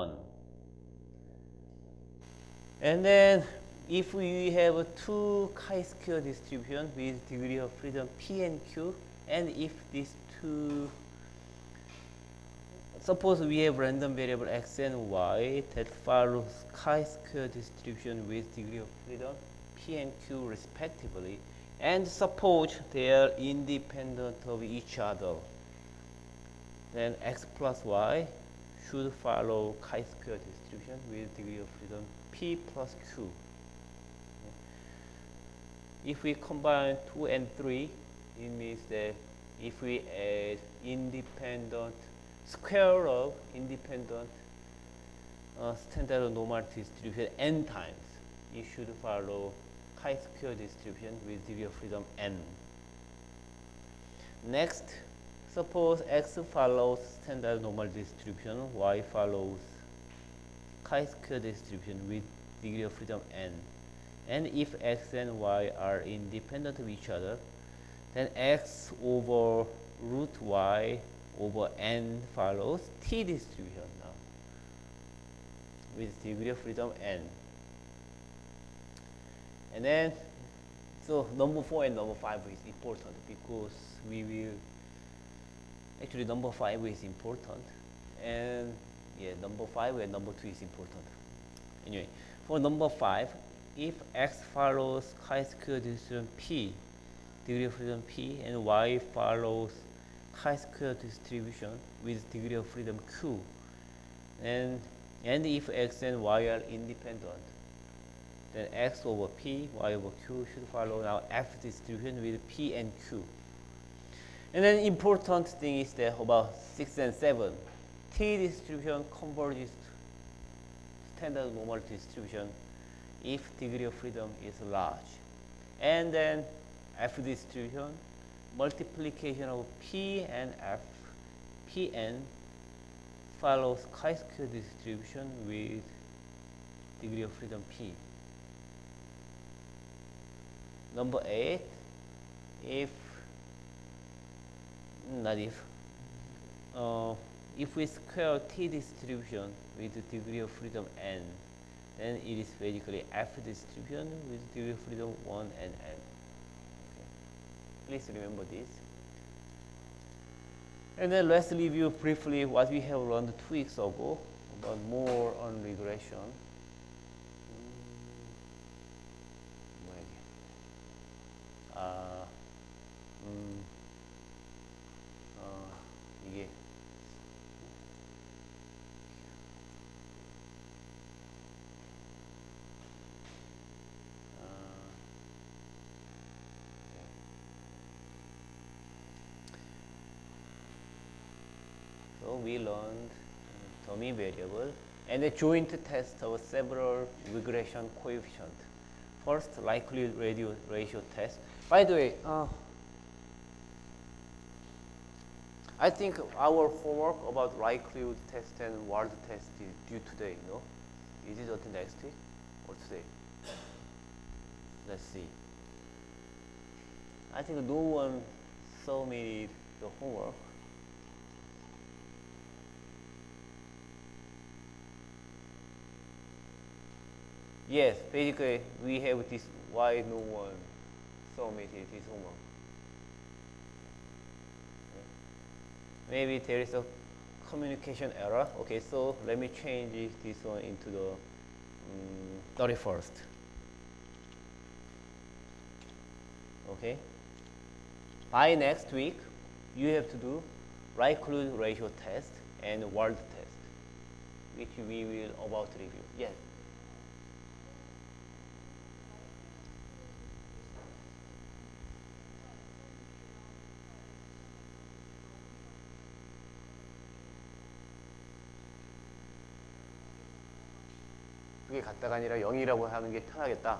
1. And then if we have two chi-square distribution with degree of freedom P and Q, and if these two, suppose we have random variable x and y that follows chi-square distribution with degree of freedom P and Q respectively, and suppose they are independent of each other, then x plus y should follow chi-square distribution with degree of freedom P plus Q. If we combine 2 and 3, it means that if we add independent square of independent standard normal distribution n times, it should follow chi-square distribution with degree of freedom n. Next, suppose x follows standard normal distribution, y follows chi-square distribution with degree of freedom n. And if x and y are independent of each other, then x over root y over n follows t distribution now with degree of freedom n. And then, so number 4 and number 5 is important because we will, actually number 5 is important, and yeah, number 5 and number 2 is important. Anyway, for number 5, if x follows chi-square distribution P, degree of freedom P, and y follows chi-square distribution with degree of freedom Q, and if x and y are independent, then x over P, y over Q should follow now F distribution with P and Q. And then important thing is that about 6 and 7, T distribution converges to standard normal distribution if degree of freedom is large. And then F distribution, multiplication of P and F, Pn follows chi-square distribution with degree of freedom P. Number 8, if we square T distribution with degree of freedom n, then it is basically F distribution with degree of freedom 1 and n. Okay. Please remember this. And then let's review briefly what we have learned 2 weeks ago about more on regression. 이게 So we learned dummy variable and a joint test of several regression coefficients. First, likelihood ratio test. By the way, I think our homework about likelihood test and word test is due today, no? Is it until next week or today? Let's see. I think no one submitted the homework. Yes, basically we have this why no one submitted his homework. Maybe there is a communication error. Okay, so let me change this one into the 31st. Okay. By next week, you have to do likelihood ratio test and word test, which we will about to review. Yes. 그게 같다가 아니라 0이라고 하는 게 편하겠다.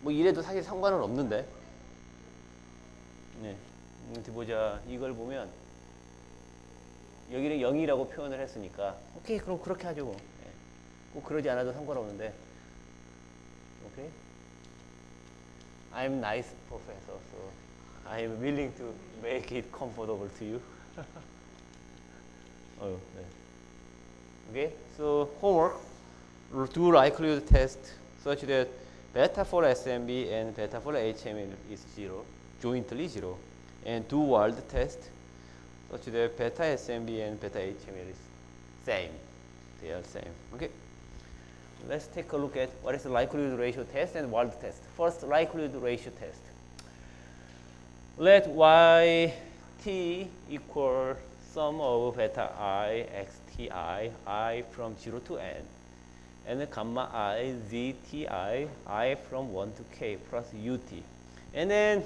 뭐 이래도 사실 상관은 없는데. 네. 어디 보자. 이걸 보면 여기는 0이라고 표현을 했으니까 오케이, 그럼 그렇게 하죠. 뭐. 네. 꼭 그러지 않아도 상관없는데. 오케이. I'm nice professor, so I'm willing to make it comfortable to you. 네. Okay, so homework, do likelihood test such that beta for SMB and beta for HML is 0, jointly 0, and do wild test such that beta SMB and beta HML is same. They are same. Okay. Let's take a look at what is the likelihood ratio test and wild test. First, likelihood ratio test. Let yt equal sum of beta I xt I from 0 to n, and gamma I zt I from 1 to k plus ut. And then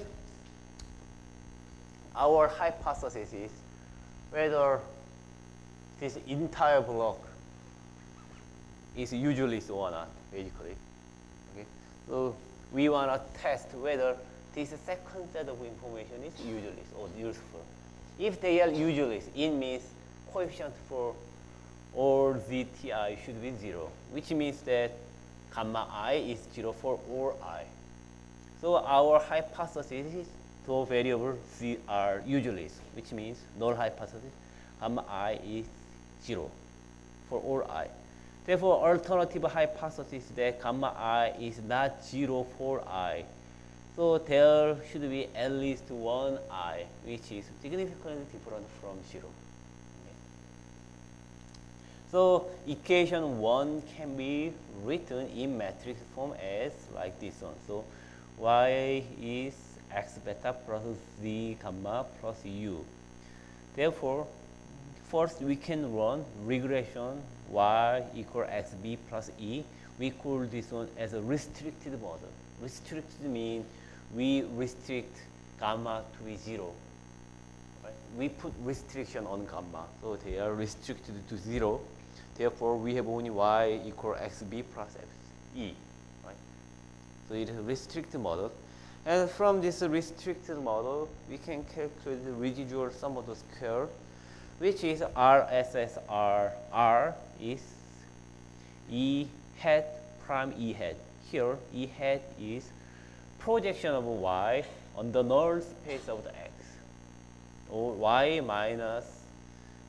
our hypothesis is whether this entire block is usually so or not, basically. Okay? So we want to test whether this second set of information is usually or useful. If they are usually, it means coefficient for all zti should be 0, which means that gamma I is 0 for all I. So our hypothesis is two variables z are usually, which means null hypothesis, gamma I is 0 for all I. Therefore, alternative hypothesis that gamma I is not 0 for I. So there should be at least one I, which is significantly different from 0. Okay. So equation 1 can be written in matrix form as like this one. So y is x beta plus z gamma plus u. Therefore, first we can run regression y equal xb plus e. We call this one as a restricted model. Restricted means we restrict gamma to be 0. Right? We put restriction on gamma, so they are restricted to 0. Therefore, we have only y equal xb plus e. Right? So it is a restricted model. And from this restricted model, we can calculate the residual sum of the square, which is RSSR. R is E hat prime E hat. Here, E hat is projection of y on the null space of the x, or y minus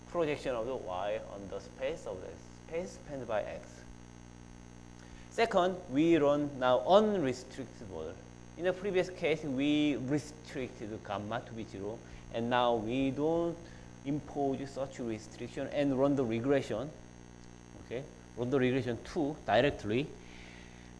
projection of the y on the space of the space spanned by x. Second, we run now unrestricted model. In the previous case, we restricted gamma to be 0, and now we don't impose such restriction and run the regression. Okay, run the regression 2 directly.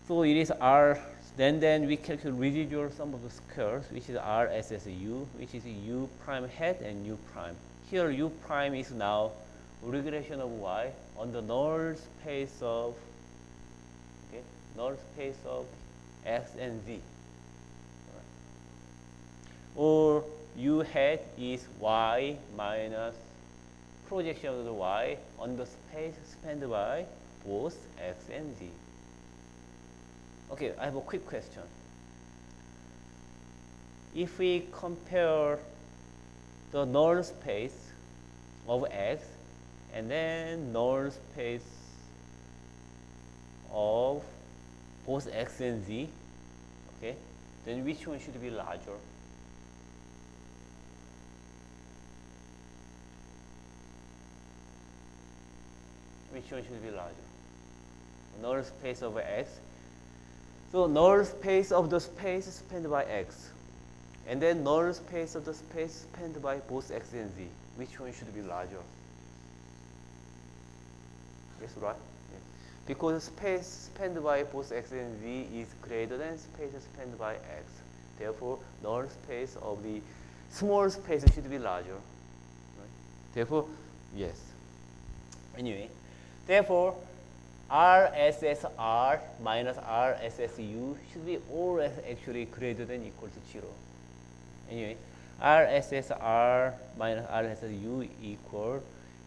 So it is R. Then we calculate residual sum of the squares, which is RSSU, which is U prime hat and U prime. Here U prime is now regression of y on the null space of null space of x and z. Right. Or U hat is y minus projection of the y on the space spanned by both x and z. Okay, I have a quick question. If we compare the null space of x and then null space of both x and z, okay, then which one should be larger? Which one should be larger? Null space of x. So null space of the space spanned by x, and then null space of the space spanned by both x and z. Which one should be larger? Yes, right? Yeah. Because space spanned by both x and z is greater than space spanned by x. Therefore, null space of the small space should be larger. Right? Therefore, yes. Anyway, therefore, RSSR minus RSSU should be always actually greater than equal to 0. Anyway, RSSR minus RSSU equal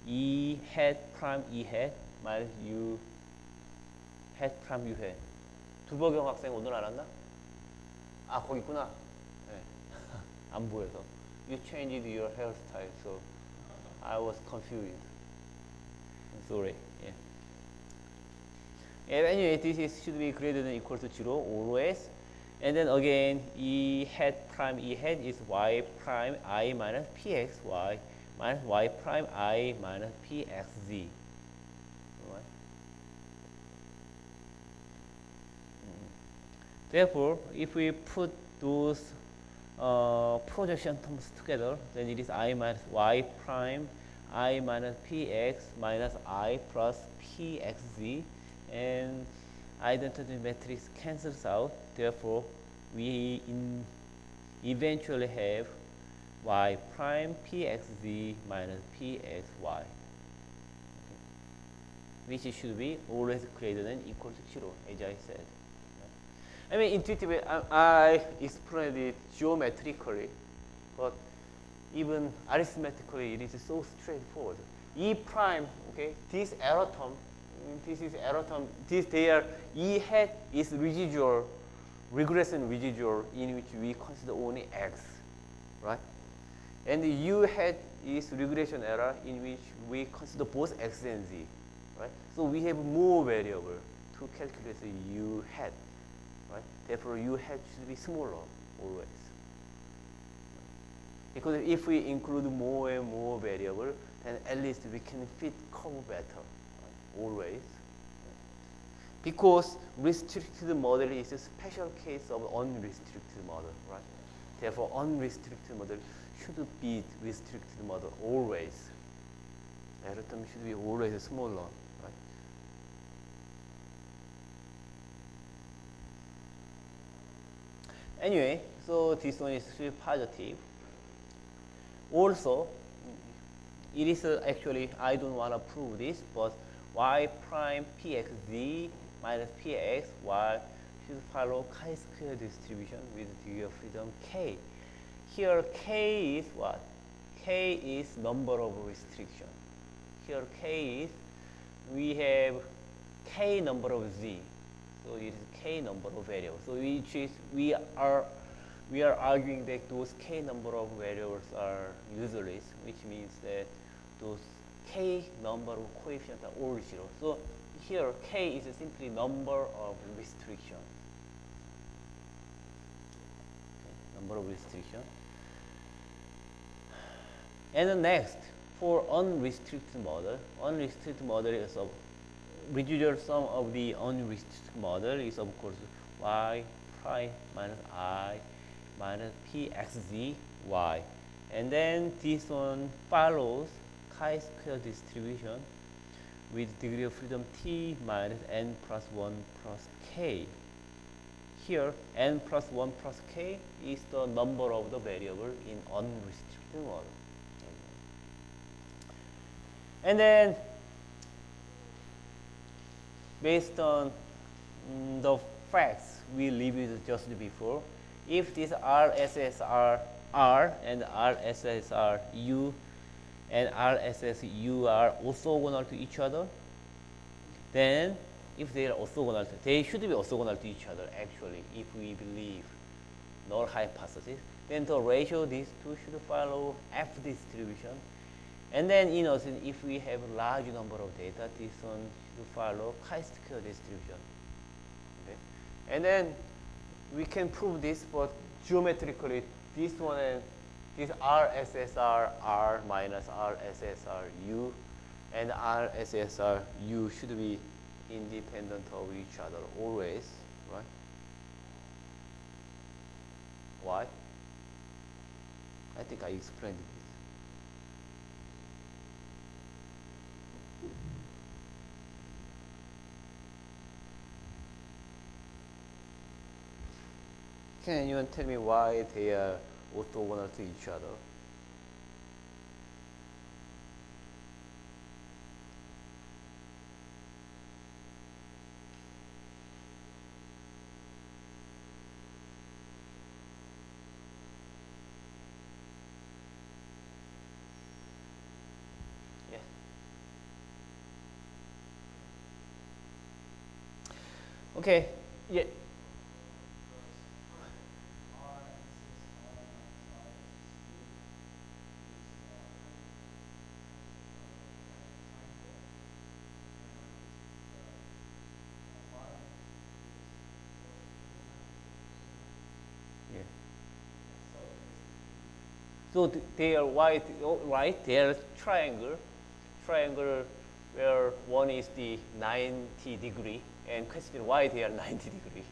E hat prime E hat minus U hat prime U hat. 두버경 학생 오늘 안 왔나? 아, 거기 있구나. 네. 안 보여서. You changed your hairstyle, so I was confused. Sorry. Yeah. And anyway, this should be greater than equal to 0 always. And then again, E hat prime E hat is y prime I minus pxy minus y prime I minus pxz. Therefore, if we put those projection terms together, then it is I minus y prime, I minus px minus I plus pxz, and identity matrix cancels out. Therefore, we eventually have y prime pxz minus pxy, which should be always greater than equal to 0, as I said. I mean, intuitively, I explained it geometrically, but even arithmetically, it is so straightforward. E prime, okay, this error term, this is error term, this there, E hat is residual, regression residual, in which we consider only x, right? And U hat is regression error, in which we consider both x and z, right? So we have more variable to calculate the U hat. Right? Therefore, U hat should be smaller always. Because if we include more and more variable, then at least we can fit curve better, right? Always. Because restricted model is a special case of unrestricted model, right? Therefore, unrestricted model should beat restricted model always. Error term should be always smaller. Anyway, so this one is still positive. Also, it is actually, I don't want to prove this, but y prime pxz minus px y should follow chi-square distribution with degree of freedom k. Here k is what? K is number of restriction. Here k is, we have k number of z. So it is k number of variables. So which is we are arguing that those k number of variables are userless, which means that those k number of coefficients are all 0. So here k is simply number of restriction. Okay, number of restriction. And then next, for unrestricted model is of residual sum of the unrestricted model is of course y prime minus I minus pxz y, and then this one follows chi-square distribution with degree of freedom t minus n plus 1 plus k. Here n plus 1 plus k is the number of the variable in unrestricted model. And then based on the facts we reviewed just before, if this RSSR R and RSSR U and RSSU are orthogonal to each other, then if they are orthogonal, they should be orthogonal to each other actually, if we believe null hypothesis, then the ratio these two should follow F distribution. And then innocent, if we have a large number of data, this one should follow chi-square distribution. Okay? And then we can prove this, but geometrically, this one and this RSSR R minus RSSR U and RSSR U should be independent of each other always, right? Why? I think I explained it. Can anyone tell me why they are orthogonal to each other? Yeah. Okay. Yeah. So they are white, right? They are triangle where one is the 90 degree, and question why they are 90 degree.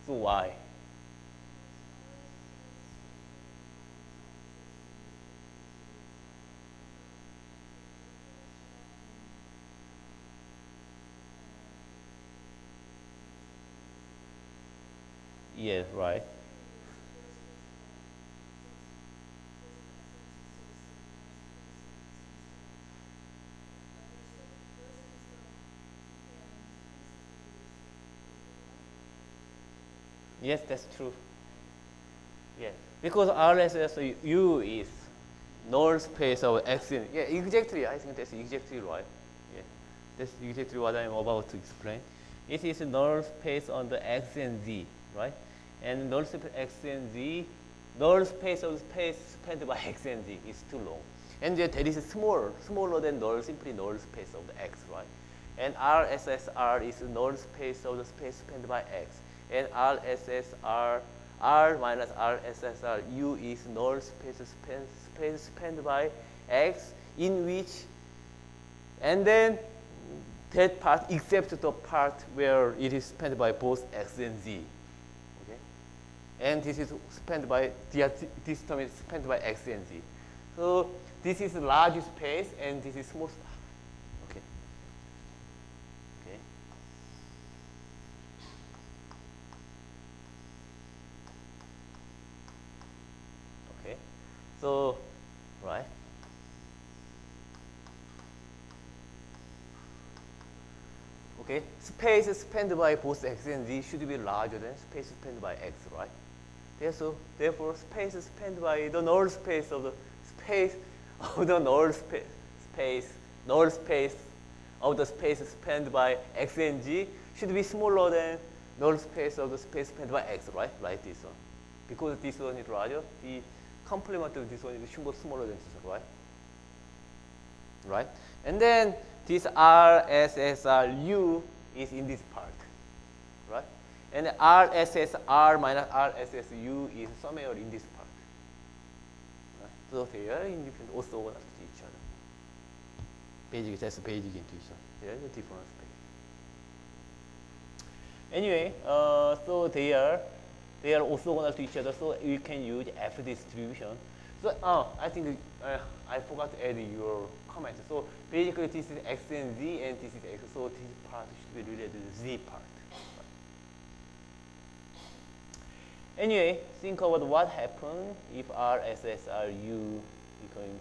So why? Yeah, right. Yes, that's true. Yes, because RSSU is null space of X in. Yeah, exactly. I think that's exactly right. Yeah, that's exactly what I'm about to explain. It is null space on the X and Z, right? And null space X and Z, null space of space spanned by X and Z is too long. And yet there is smaller than null, simply null space of the X, right? And RSSR is null space of the space spanned by X. And RSSR R minus RSSR U is null space spanned by X, in which, and then that part except the part where it is spanned by both X and Z. Okay? And this is spanned by, this term is spanned by X and Z. So this is large space and this is small stuff. Okay. Okay. Okay. So, right. Okay, space spanned by both X and Z should be larger than space spanned by X, right? Therefore, space spanned by the null space of the space of the null space of the space spanned by X and Z should be smaller than null space of the space spanned by X, right? Like this one. Because this one is larger, the complement of this one is smaller than this one, right? Right? And then this RSSRU is in this part, right? And RSSR minus RSSU is somewhere in this part. Right? So they are independent, orthogonal to each other. That's basic intuition. There is a difference. Anyway, so they are orthogonal to each other, so we can use F distribution. So I think I forgot to add your comment. So basically this is X and Z and this is X, so this part should be related to the Z part. Anyway, think about what happens if RSSRU becoming,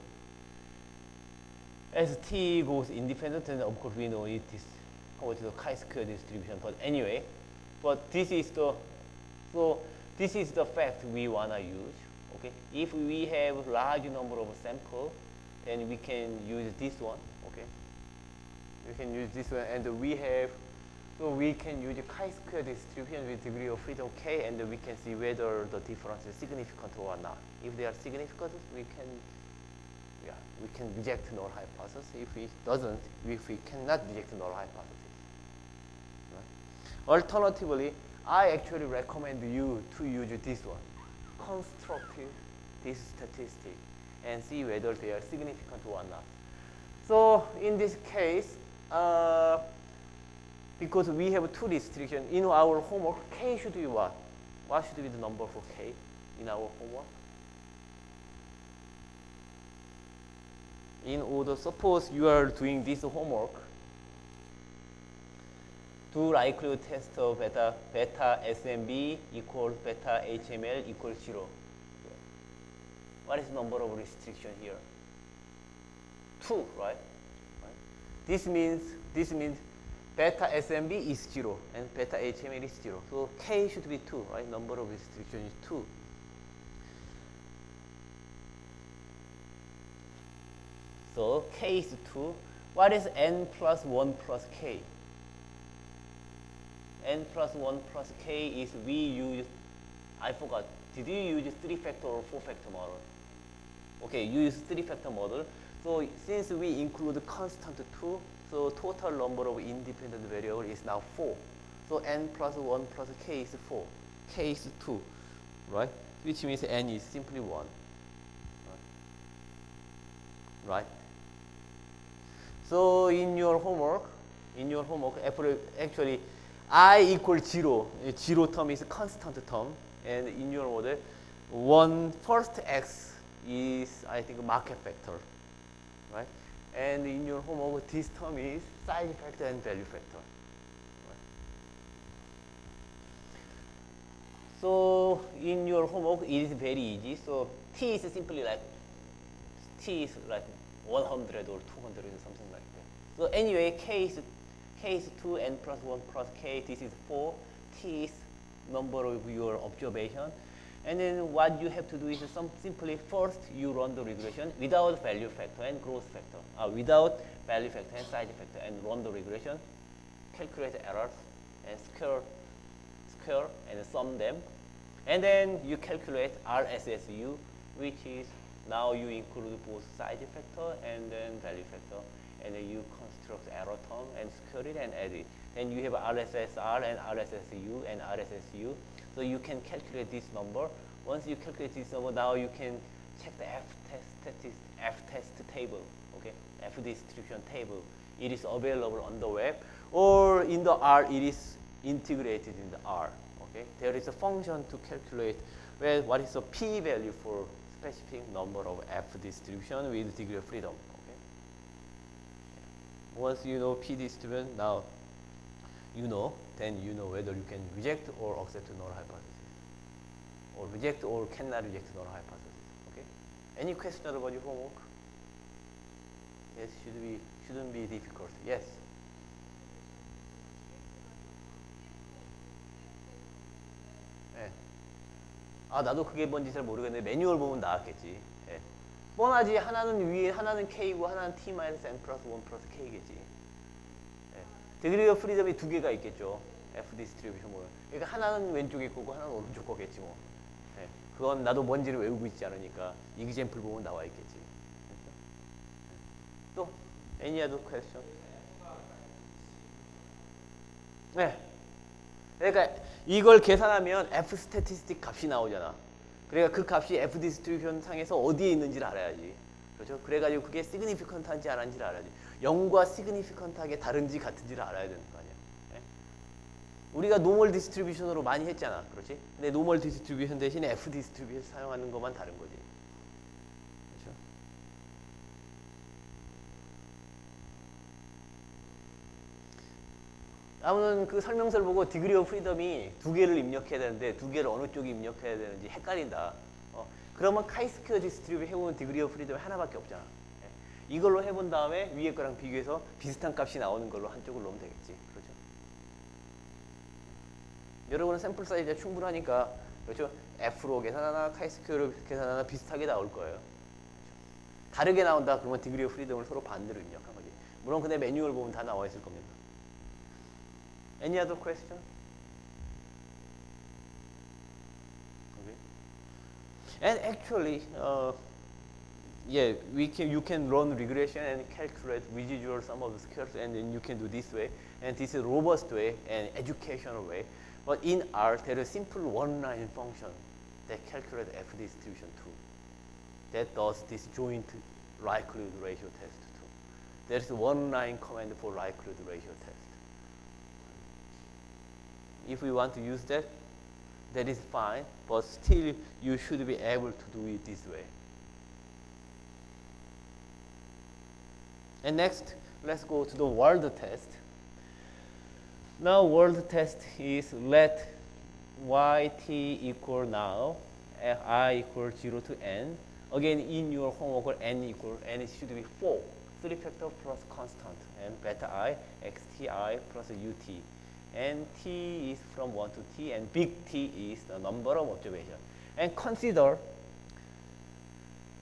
as T goes independent, and of course we know it is converted to chi-square distribution, but anyway, this is the fact we wanna use. Okay, if we have large number of samples, then we can use this one. Okay, we can use this one, and we can use a chi-square distribution with degree of freedom k, and we can see whether the difference is significant or not. If they are significant, we can reject null hypothesis. If we cannot reject null hypothesis. Right? Alternatively, I actually recommend you to use this one. Constructive this statistic and see whether they are significant or not. So in this case, because we have two restrictions in our homework, k should be what? What should be the number for k in our homework? In order, suppose you are doing this homework, do likelihood test of beta SMB equals beta HML equals 0. What is the number of restriction here? 2, right? This means beta SMB is 0 and beta HML is 0. So K should be 2, right? Number of restriction is 2. So K is 2. What is N plus 1 plus K? N plus 1 plus K is we use, I forgot, did you use 3-factor or 4-factor model? Okay, you use 3-factor model. So since we include constant 2, so total number of independent variable is now 4. So N plus 1 plus K is 4. K is 2, right? Which means N is simply 1. Right? So in your homework, actually, I equal 0. 0 term is constant term. And in your model, first x is, I think, market factor. Right? And in your homework, this term is size factor and value factor. Right? So in your homework, it is very easy. So t is simply like, t is like 100 or 200 or something like that. So anyway, k is 2, n plus 1 plus k. This is 4. T is number of your observation. And then what you have to do is simply first you run the regression without value factor and growth factor. Without value factor and size factor, and run the regression, calculate errors and square and sum them. And then you calculate RSSU, which is now you include both size factor and then value factor. And then you construct error term and square it and add it. Then you have RSSR and RSSU and RSSU. So you can calculate this number. Once you calculate this number, now you can check the F-test table, okay? F-distribution table. It is available on the web, or in the R, it is integrated in the R, okay? There is a function to calculate what is the p-value for specific number of F-distribution with degree of freedom, okay? Once you know p-distribution, now then you know whether you can reject or accept null hypothesis, or reject or cannot reject null hypothesis. Okay? Any question about your homework? Yes, shouldn't be difficult. Yes. 네. 나도 그게 뭔지 잘 모르겠는데 매뉴얼 보면 나왔겠지. 네. 뻔하지. 하나는 위에, 하나는 K고 하나는 T-N 플러스 1 플러스 K겠지. 디그리 오브 프리덤이 두 개가 있겠죠. F 디스트리뷰션 모양. 그러니까 하나는 왼쪽에 거고 하나는 오른쪽 거겠지 뭐. 네. 그건 나도 뭔지를 외우고 있지 않으니까 이그젠플 보면 나와 있겠지. 또 any other question? 네. 그러니까 이걸 계산하면 F 스태티스틱 값이 나오잖아. 그러니까 그 값이 F 디스트리뷰션 상에서 어디에 있는지를 알아야지. 그렇죠? 그래가지고 그게 시그니피컨트한지 안 한지를 알아야지. 0과 시그니피컨트하게 다른지 같은지를 알아야 되는 거 아니야. 네? 우리가 노멀 디스트리뷰션으로 많이 했잖아. 그렇지? 근데 노멀 디스트리뷰션 대신에 F 디스트리뷰션 사용하는 것만 다른 거지. 그렇죠? 아무튼 그 설명서를 보고 디그리 오브 프리덤이 두 개를 입력해야 되는데 두 개를 어느 쪽에 입력해야 되는지 헷갈린다. 그러면 카이스퀘어 디스트리뷰 해보면 디그리 오브 프리덤이 하나밖에 없잖아. 이걸로 해본 다음에 위에 거랑 비교해서 비슷한 값이 나오는 걸로 한쪽을 넣으면 되겠지. 그렇죠? 여러분은 샘플 사이즈가 충분하니까, 그렇죠? F로 계산하나 카이스퀘어로 계산하나 비슷하게 나올 거예요. 그렇죠? 다르게 나온다 그러면 디그리 오브 프리덤을 서로 반대로 입력한 거지. 물론 근데 매뉴얼 보면 다 나와 있을 겁니다. Any other question? Okay. And actually, yeah, you can run regression and calculate residual sum of the squares, and then you can do this way, and this is robust way and educational way. But in R, there is a simple one-line function that calculates F distribution too. That does this joint likelihood ratio test too. There is one-line command for likelihood ratio test. If we want to use that, that is fine, but still you should be able to do it this way. And next, let's go to the world test. Now, world test is let yt equal now, I equal 0 to n. Again, in your homework, n should be 4. 3 factor plus constant, and beta I, xti plus ut. And t is from 1 to t, and big T is the number of observations. And consider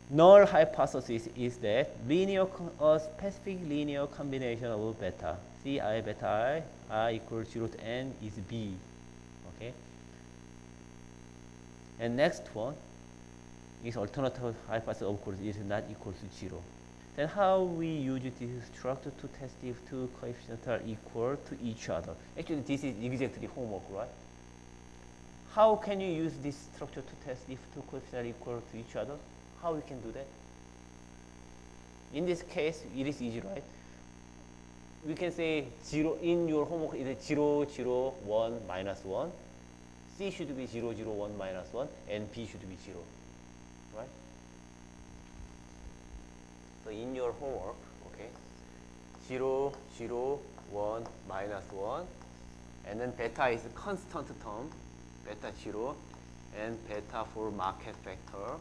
null hypothesis is that a specific linear combination of beta, ci beta I equals 0 to n is b. Okay. And next one is alternative hypothesis, of course, is not equal to 0. Then how we use this structure to test if two coefficients are equal to each other. Actually, this is exactly homework, right? How can you use this structure to test if two coefficients are equal to each other? How we can do that? In this case, it is easy, right? we can say 0 in your homework is 0, 0, 1, minus 1. C should be 0, 0, 1, minus 1, and B should be 0, right? So in your homework, okay, 0, 0, 1, minus 1, and then beta is a constant term, beta 0, and beta for market factor,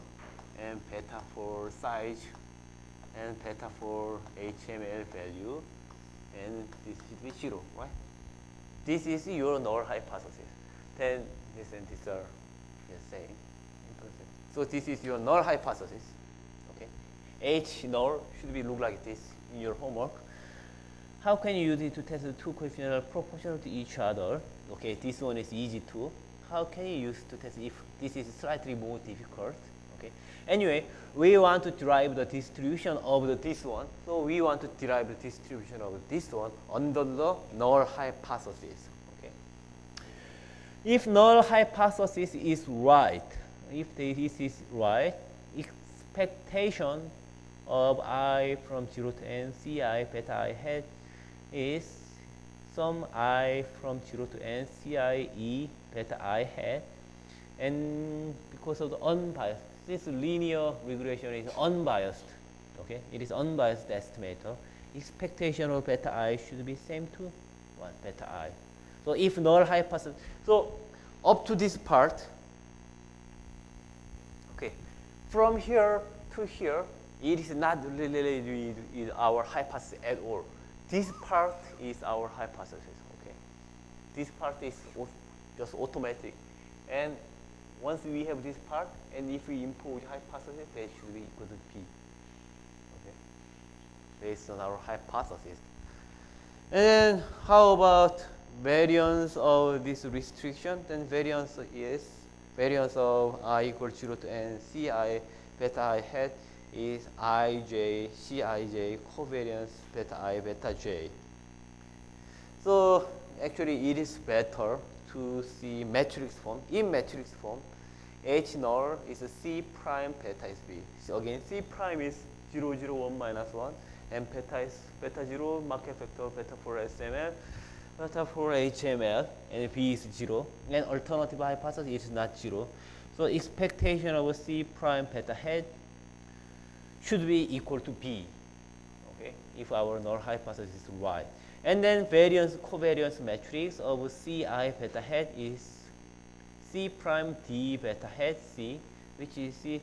and beta for size, and beta for HML value, and this should be 0, right? This is your null hypothesis. Then this and this are the same. So this is your null hypothesis. Okay, H null should be look like this in your homework. How can you use it to test the two coefficients are proportional to each other? Okay, this one is easy too. How can you use to test if this is slightly more difficult? Okay. Anyway, we want to derive the distribution of this one. So we want to derive the distribution of this one under the null hypothesis. Okay. If null hypothesis is right, if this is right, expectation of I from 0 to n ci beta I hat is some I from 0 to n ci e beta I hat, and because of the unbiased, this linear regression is unbiased. Okay, it is unbiased estimator. Expectation of beta I should be same to 1 beta I. So if null hypothesis, so up to this part, okay, from here to here, it is not really our hypothesis at all. This part is our hypothesis. Okay, this part is just automatic, and once we have this part, and if we impose hypothesis, that should be equal to P. Okay, based on our hypothesis. And how about variance of this restriction? Then variance is variance of I equal 0 to n ci beta I hat is ij cij covariance beta I beta j. So actually it is better to see matrix form. In matrix form, H null is C prime beta is B. So again, C prime is 0, 0, 1, minus 1, and beta is beta 0, market factor beta for SML, beta for HML, and B is 0. And alternative hypothesis is not 0. So expectation of C prime beta hat should be equal to B, okay, if our null hypothesis is right. And then variance covariance matrix of Ci beta hat is C prime D beta hat C, which is C.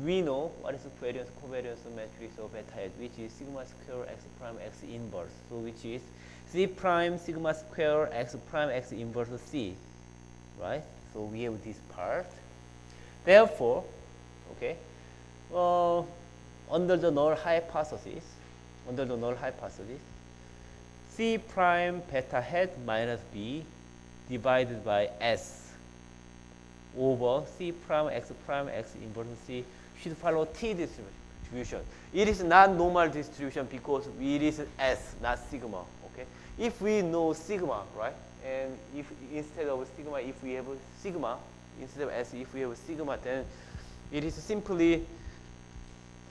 We know what is the variance covariance matrix of beta hat, which is sigma square x prime x inverse. So which is C prime sigma square x prime x inverse C, right? So we have this part. Therefore, okay, under the null hypothesis, C prime beta hat minus B divided by S over C prime x inverse C should follow T distribution. It is not normal distribution because it is S, not sigma. Okay. If we know sigma, right, and if instead of sigma, if we have sigma instead of S, if we have sigma, then it is simply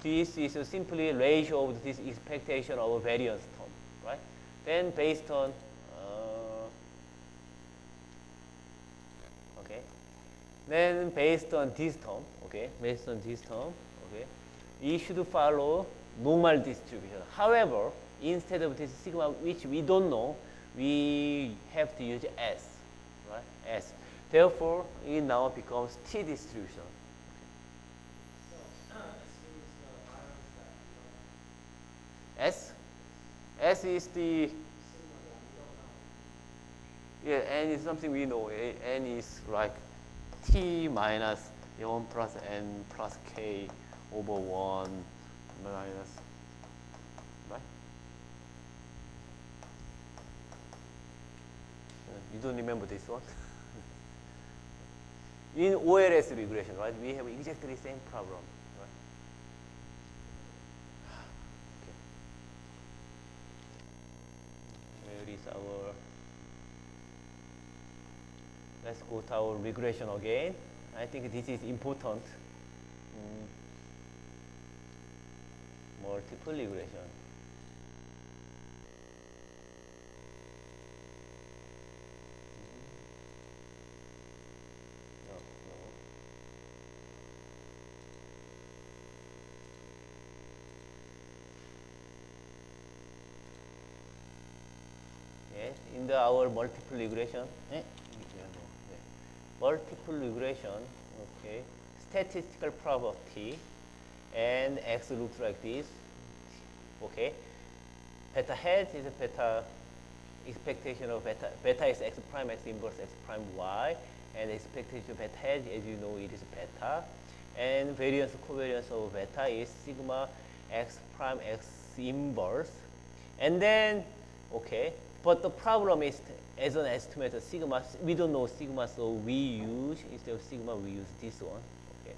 this is simply ratio of this expectation of a variance term, right? Then based on okay, then based on this term, okay, okay, we should follow normal distribution. However, instead of this sigma, which we don't know, we have to use S, right? S. Therefore, it now becomes T distribution. S is the, yeah, N is something we know. N is like T minus 1 plus N plus K over 1 minus, right? You don't remember this one? In OLS regression, right, we have exactly the same problem. Our, let's go to our regression again. I think this is important. Multiple regression. in our multiple regression, multiple regression, okay, statistical property, and x looks like this, okay. Beta hat is a beta expectation of beta. Beta is x prime x inverse x prime y, and expectation of beta hat, as you know, it is beta. And variance covariance of beta is sigma x prime x inverse. And then, okay, but the problem is as an estimate of sigma, we don't know sigma, so we use, instead of sigma, we use this one. Okay,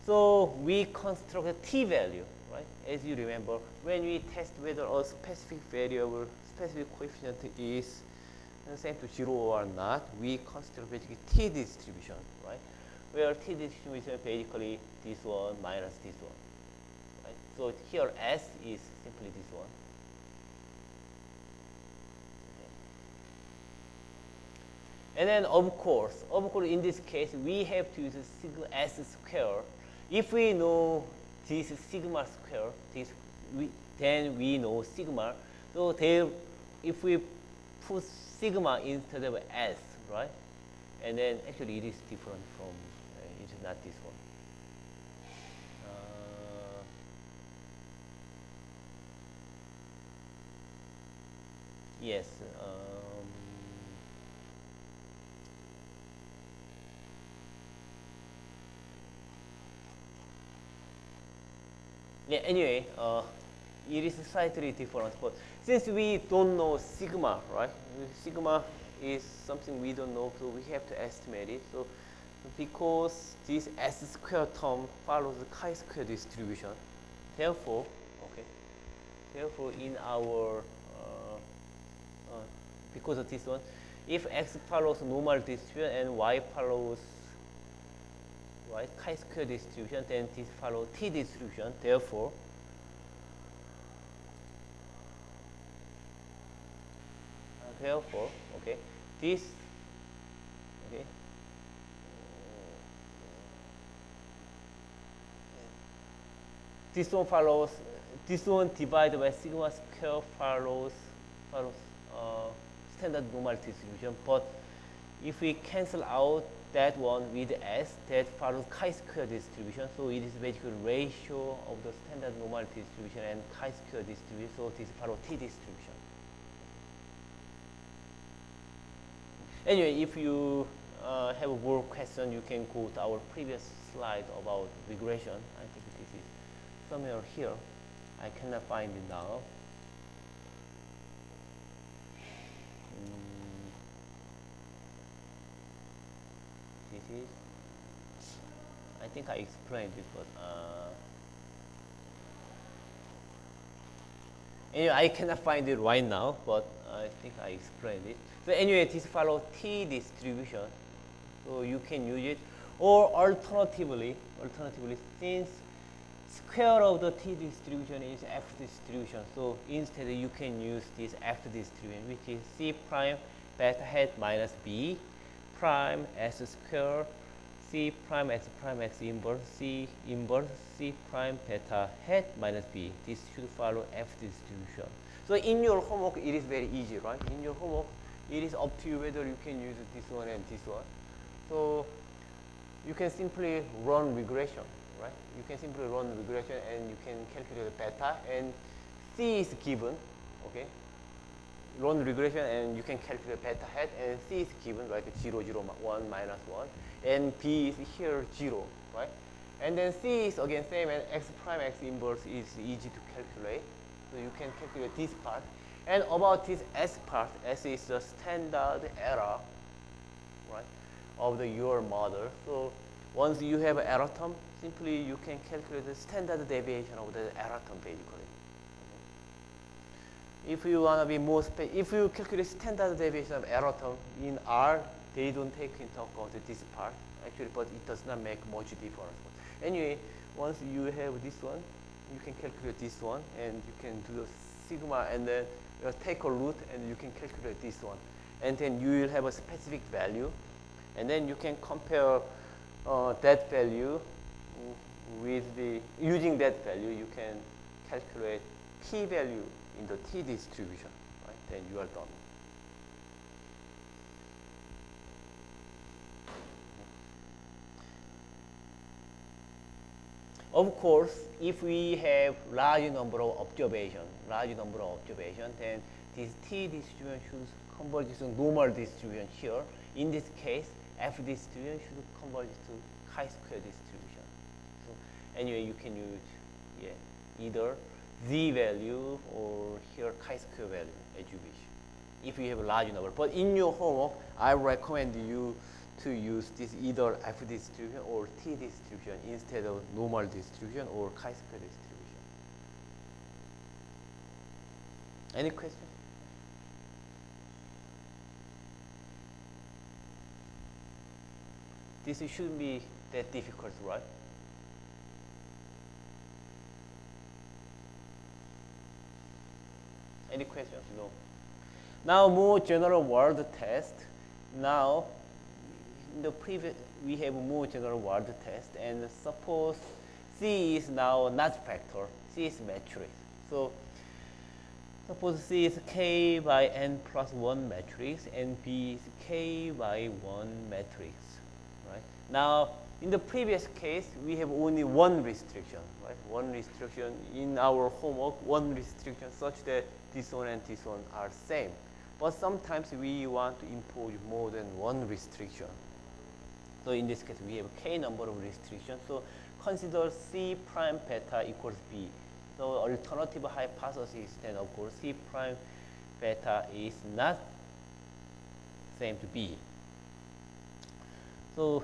so we construct a t value, right? As you remember, when we test whether a specific variable, specific coefficient is same to 0 or not, we construct basically t distribution, right? Where t distribution is basically this one minus this one, right? So here S is simply this one. And then of course, in this case, we have to use sigma s square. If we know this sigma square, then we know sigma. So there, if we put sigma instead of s, right? And then actually it is different from, it is not this one. Yes. Yeah, anyway, it is slightly different, but since we don't know sigma, right? Sigma is something we don't know, so we have to estimate it. So because this s square term follows the chi-square distribution, therefore, okay, therefore in our, because of this one, if x follows normal distribution and y follows right, chi-square distribution, then this follows t distribution. Therefore, okay, this, okay, this one follows, this one divided by sigma square follows standard normal distribution. But if we cancel out that one with S, that follows chi-square distribution. So it is basically ratio of the standard normal distribution and chi-square distribution. So this follows T distribution. Anyway, if you have more question, you can go to our previous slide about regression. I think this is somewhere here. I cannot find it now. This is, I think I explained it, but anyway, I cannot find it right now, but I think I explained it. So anyway, this follows T distribution, so you can use it. Or alternatively, since square of the T distribution is F distribution, so instead you can use this F distribution, which is C prime beta hat minus B prime S square C prime x inverse C prime beta hat minus B. This should follow F distribution. So in your homework, it is very easy, right? In your homework, it is up to you whether you can use this one and this one. So you can simply run regression, right? You can simply run regression and you can calculate the beta, and C is given, okay? Run regression and you can calculate beta hat, and C is given, right? 0, 0, 1, minus 1. And B is here 0, right? And then C is again same, and x prime x inverse is easy to calculate. So you can calculate this part. And about this S part, S is the standard error, right, of your model. So once you have an error term, simply you can calculate the standard deviation of the error term basically. If you want to be more if you calculate standard deviation of error term in R, they don't take into account this part actually, but it does not make much difference. Anyway, once you have this one, you can calculate this one, and you can do the sigma, and then take a root, and you can calculate this one, and then you will have a specific value, and then you can compare that value with the using that value. You can calculate p value in the T distribution, right? Then you are done. Of course, if we have large number of observation, then this t distribution should converge to normal distribution here. In this case, f distribution should converge to chi-square distribution. So anyway, you can use either z value or here chi-square value as you wish, if you have a large number. But in your homework, I recommend you to use this either f distribution or t distribution instead of normal distribution or chi-square distribution. Any questions? This shouldn't be that difficult, right? Any questions? No. Now more general word test. Now in the previous we have more general word test, and suppose C is now not factor, C is matrix. So suppose C is K by n plus 1 matrix and B is K by 1 matrix. Right? Now in the previous case we have only one restriction, right? One restriction in our homework, one restriction such that this one and this one are same. But sometimes we want to impose more than one restriction. So in this case, we have k number of restrictions. So consider C prime beta equals B. So alternative hypothesis then of course C prime beta is not same to B. So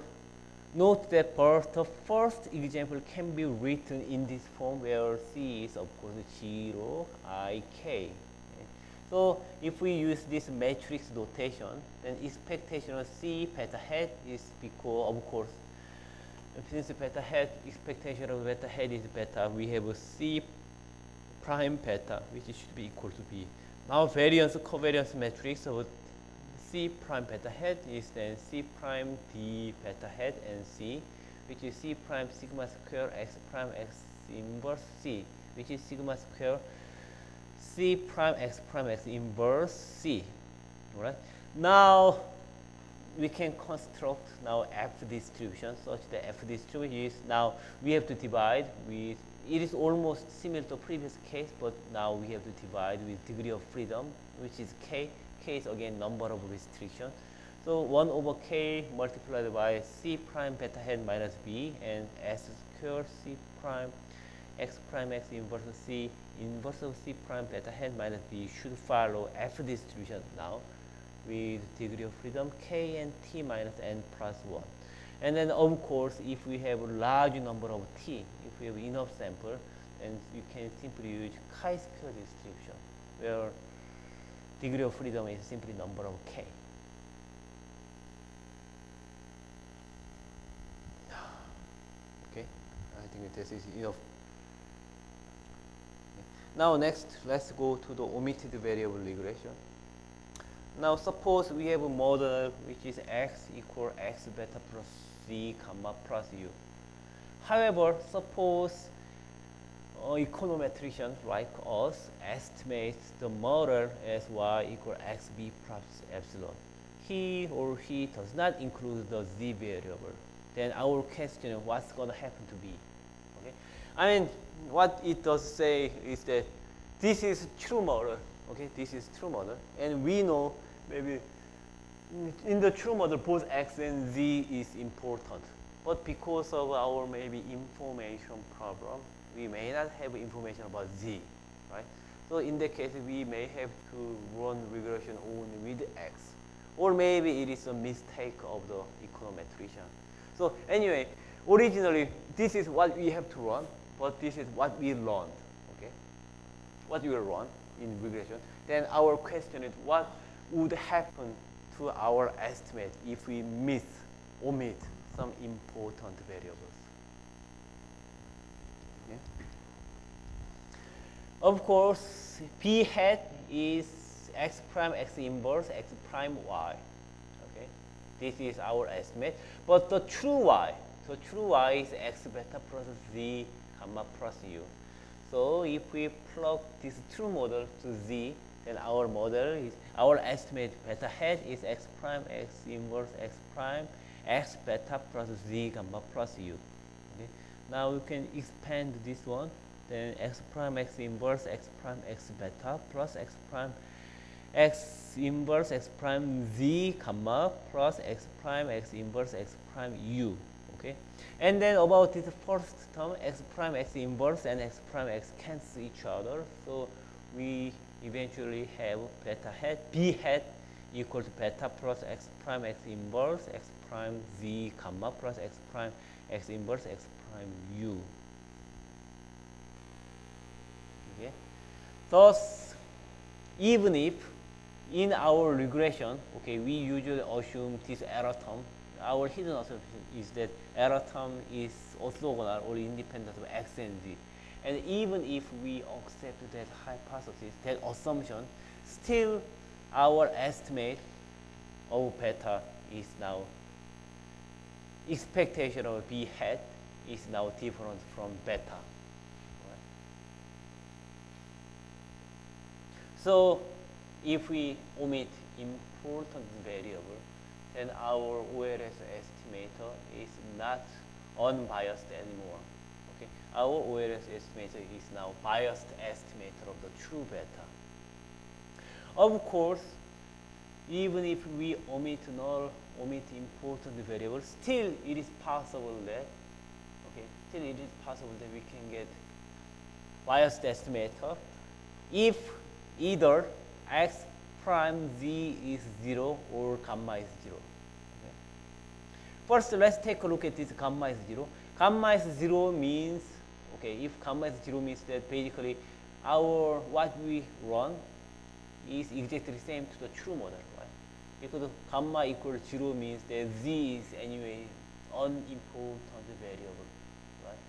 note that the first example can be written in this form where C is of course 0, I, K. So if we use this matrix notation, then expectation of C beta hat is because, of course, since beta hat, expectation of beta hat is beta, we have a C prime beta, which should be equal to B. Now variance covariance matrix of C prime beta hat is then C prime D beta hat and C, which is C prime sigma square X prime X inverse C, which is sigma square C prime X inverse C. All right. Now we can construct now F distribution such that F distribution is now we have to divide with, it is almost similar to previous case, but now we have to divide with degree of freedom, which is K. K is again number of restrictions. So 1 over K multiplied by C prime beta hat minus B and S square C prime X inverse C inverse of C prime beta hat minus B should follow F distribution now with degree of freedom K and T minus N plus 1. And then of course if we have a large number of T, if we have enough sample, then you can simply use chi-square distribution where degree of freedom is simply number of K. Okay, I think this is enough. Now next, let's go to the omitted variable regression. Now suppose we have a model which is x equal x beta plus z gamma plus u. However, suppose econometrician like us estimates the model as y equal xb plus epsilon. He or she does not include the z variable. Then our question is what's going to happen to b? Okay, I mean what it does say is that this is true model. Okay, this is true model, and we know maybe in the true model both x and z is important. But because of our maybe information problem, we may not have information about z, right? So in that case, we may have to run regression only with x, or maybe it is a mistake of the econometrician. So anyway, originally this is what we have to run, but this is what we learned. Okay, what we will run in regression. Then our question is what would happen to our estimate if we omit some important variables. Okay. Of course, b hat is x prime x inverse x prime y. Okay, this is our estimate. But the true y is x beta plus z gamma plus u. So if we plug this true model to z, then our model is, our estimate beta hat is x prime x inverse x prime x beta plus z gamma plus u. Okay. Now we can expand this one. Then x prime x inverse x prime x beta plus x prime x inverse x prime z comma plus x prime x inverse x prime u. Okay, and then about this first term, x prime x inverse and x prime x cancel each other. So we eventually have beta hat b hat equal to beta plus x prime x inverse x prime z comma plus x prime x inverse x prime u. Okay, thus even if in our regression, okay, we usually assume this error term. Our hidden assumption is that error term is orthogonal or independent of x and z. And even if we accept that hypothesis, that assumption, still our estimate of beta is now, expectation of b hat is now different from beta. Right? So if we omit important variable, then our OLS estimator is not unbiased anymore. Okay, our OLS estimator is now biased estimator of the true beta. Of course, even if we omit important variables, still it is possible that we can get biased estimator if either x prime z is 0 or gamma is 0. Okay. First, let's take a look at this gamma is 0. Gamma is 0 means, okay, if gamma is 0 means that basically what we run is exactly the same to the true model, right? Because gamma equals 0 means that z is anyway unimportant variable, right?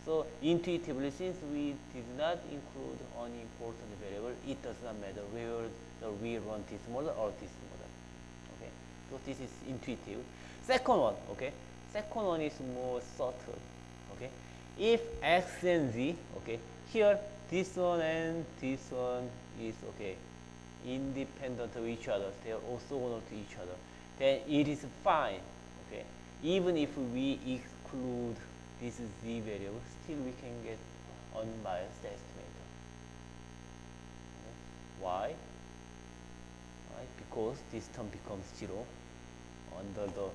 So intuitively, since we did not include unimportant variable, it does not matter whether we run this model or this model. Okay, so this is intuitive. Second one, okay, second one is more subtle. Okay, if x and z, okay, here this one and this one is okay, independent of each other, they are orthogonal to each other, then it is fine. Okay, even if we exclude this z variable, still we can get unbiased estimator. Okay. Why? Right? Because this term becomes 0 under the,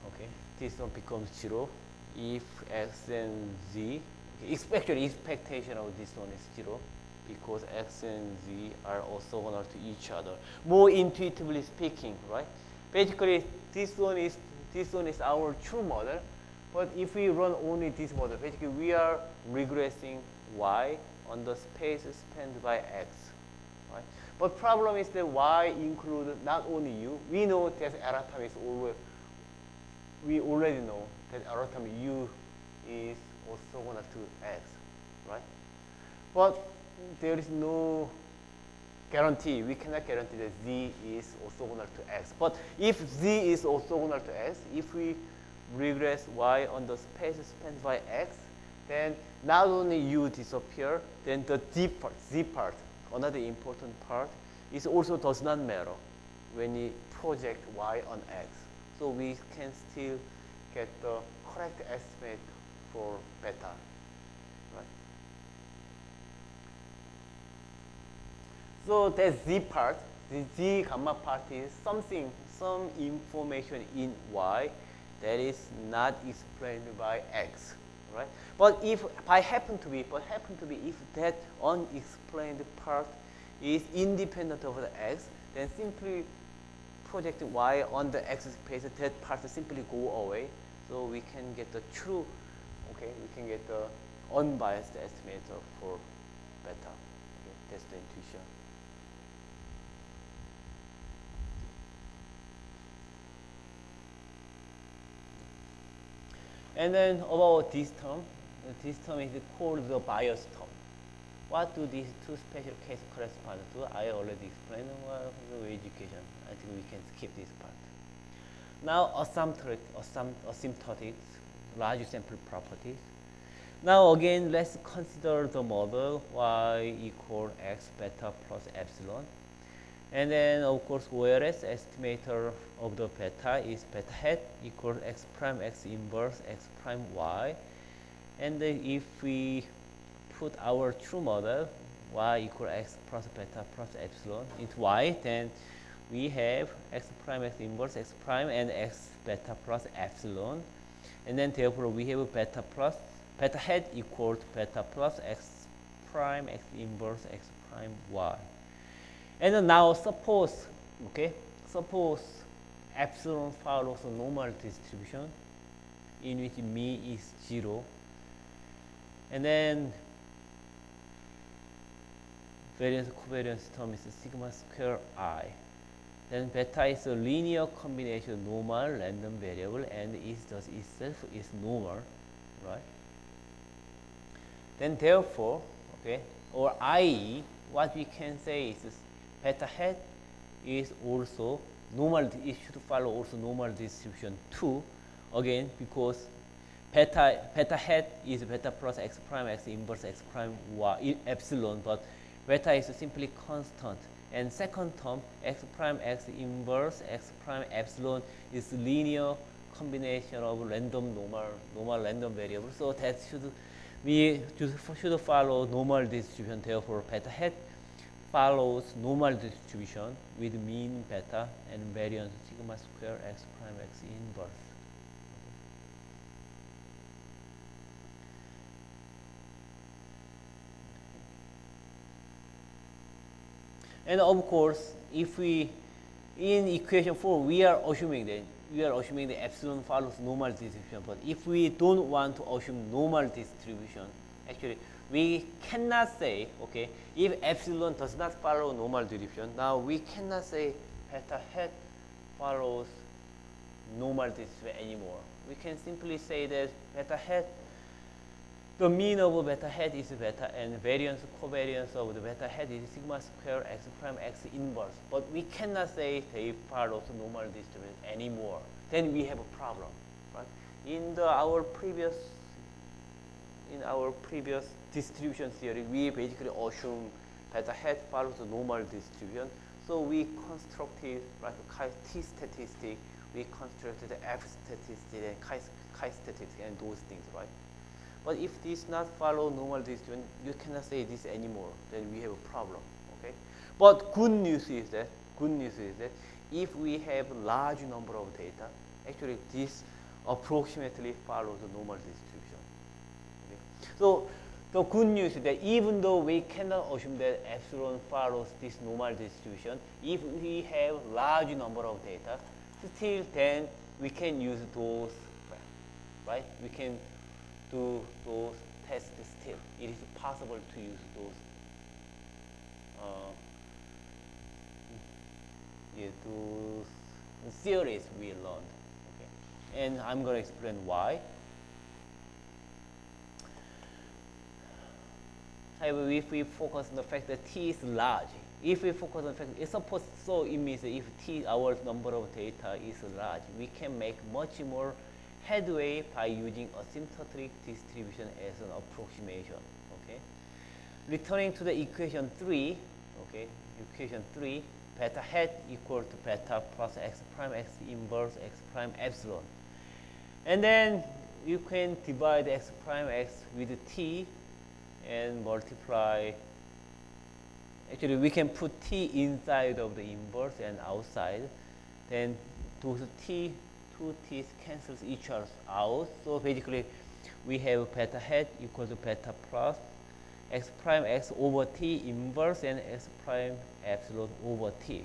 okay, this term becomes 0 if x and z, okay, actually expectation of this one is 0 because x and z are orthogonal to each other. More intuitively speaking, right? Basically, this one is our true model, but if we run only this model, basically we are regressing y on the space spanned by x, right? But problem is that y includes not only u. We know that error term is always, we already know that error term u is orthogonal to x, right? But there is no guarantee. We cannot guarantee that z is orthogonal to x. But if z is orthogonal to x, if we regress y on the space spanned by x, then not only u disappear, then the z part, another important part, is also does not matter when we project y on x. So we can still get the correct estimate for beta, right? So the z part, the z gamma part is something, some information in y that is not explained by x, right? But if happen to be if that unexplained part is independent of the x, then simply project y on the x space, that part simply go away. So we can get the true, okay, we can get the unbiased estimator for beta. Okay, that's the intuition. And then about this term is called the bias term. What do these two special cases correspond to? I already explained about the education. I think we can skip this part. Now asymptotic large sample properties. Now again, let's consider the model y equal x beta plus epsilon. And then of course whereas estimator of the beta is beta hat equals x prime x inverse x prime y. And then if we put our true model y equal x plus beta plus epsilon into y, then we have x prime x inverse x prime and x beta plus epsilon. And then therefore we have beta hat equal to beta plus x prime x inverse x prime y. And now suppose epsilon follows a normal distribution in which mean is 0, and then variance covariance term is sigma square I. Then beta is a linear combination of normal random variable and is thus itself is normal, right? Then therefore, or i.e. what we can say is beta hat is also normal. It should follow also normal distribution too. Again, because beta hat is beta plus x prime x inverse x prime y epsilon, but beta is simply constant. And second term x prime x inverse x prime epsilon is linear combination of random normal random variable. So that should follow normal distribution. Therefore, beta hat follows normal distribution with mean beta and variance sigma square x prime x inverse. And of course, if we in equation 4 we are assuming the epsilon follows normal distribution. But if we don't want to assume normal distribution, actually we cannot say, if epsilon does not follow normal distribution, now we cannot say beta hat follows normal distribution anymore. We can simply say that beta hat, the mean of beta hat is beta, and variance covariance of the beta hat is sigma square x prime x inverse. But we cannot say they follow normal distribution anymore. Then we have a problem, right? In our previous distribution theory, we basically assume beta hat follows the normal distribution. So we constructed like a t statistic, we constructed the f statistic and chi statistic and those things, right? But if this not follow normal distribution, you cannot say this anymore. Then we have a problem. But good news is that if we have large number of data, actually this approximately follows the normal distribution. So the good news is that even though we cannot assume that epsilon follows this normal distribution, if we have large number of data, still then we can use those, right? We can do those tests still. It is possible to use those those theories we learned. And I'm going to explain why. However, if we focus on the fact that T is large, if we focus on the fact, it's supposed, so it means that if T, our number of data is large, we can make much more headway by using asymptotic distribution as an approximation. Returning to the equation 3, equation 3, beta hat equal to beta plus x prime x inverse x prime epsilon. And then you can divide x prime x with T and multiply. Actually, we can put T inside of the inverse and outside. Then those two T's cancels each other out. So basically, we have beta hat equal to beta plus x prime x over T inverse and x prime epsilon over T.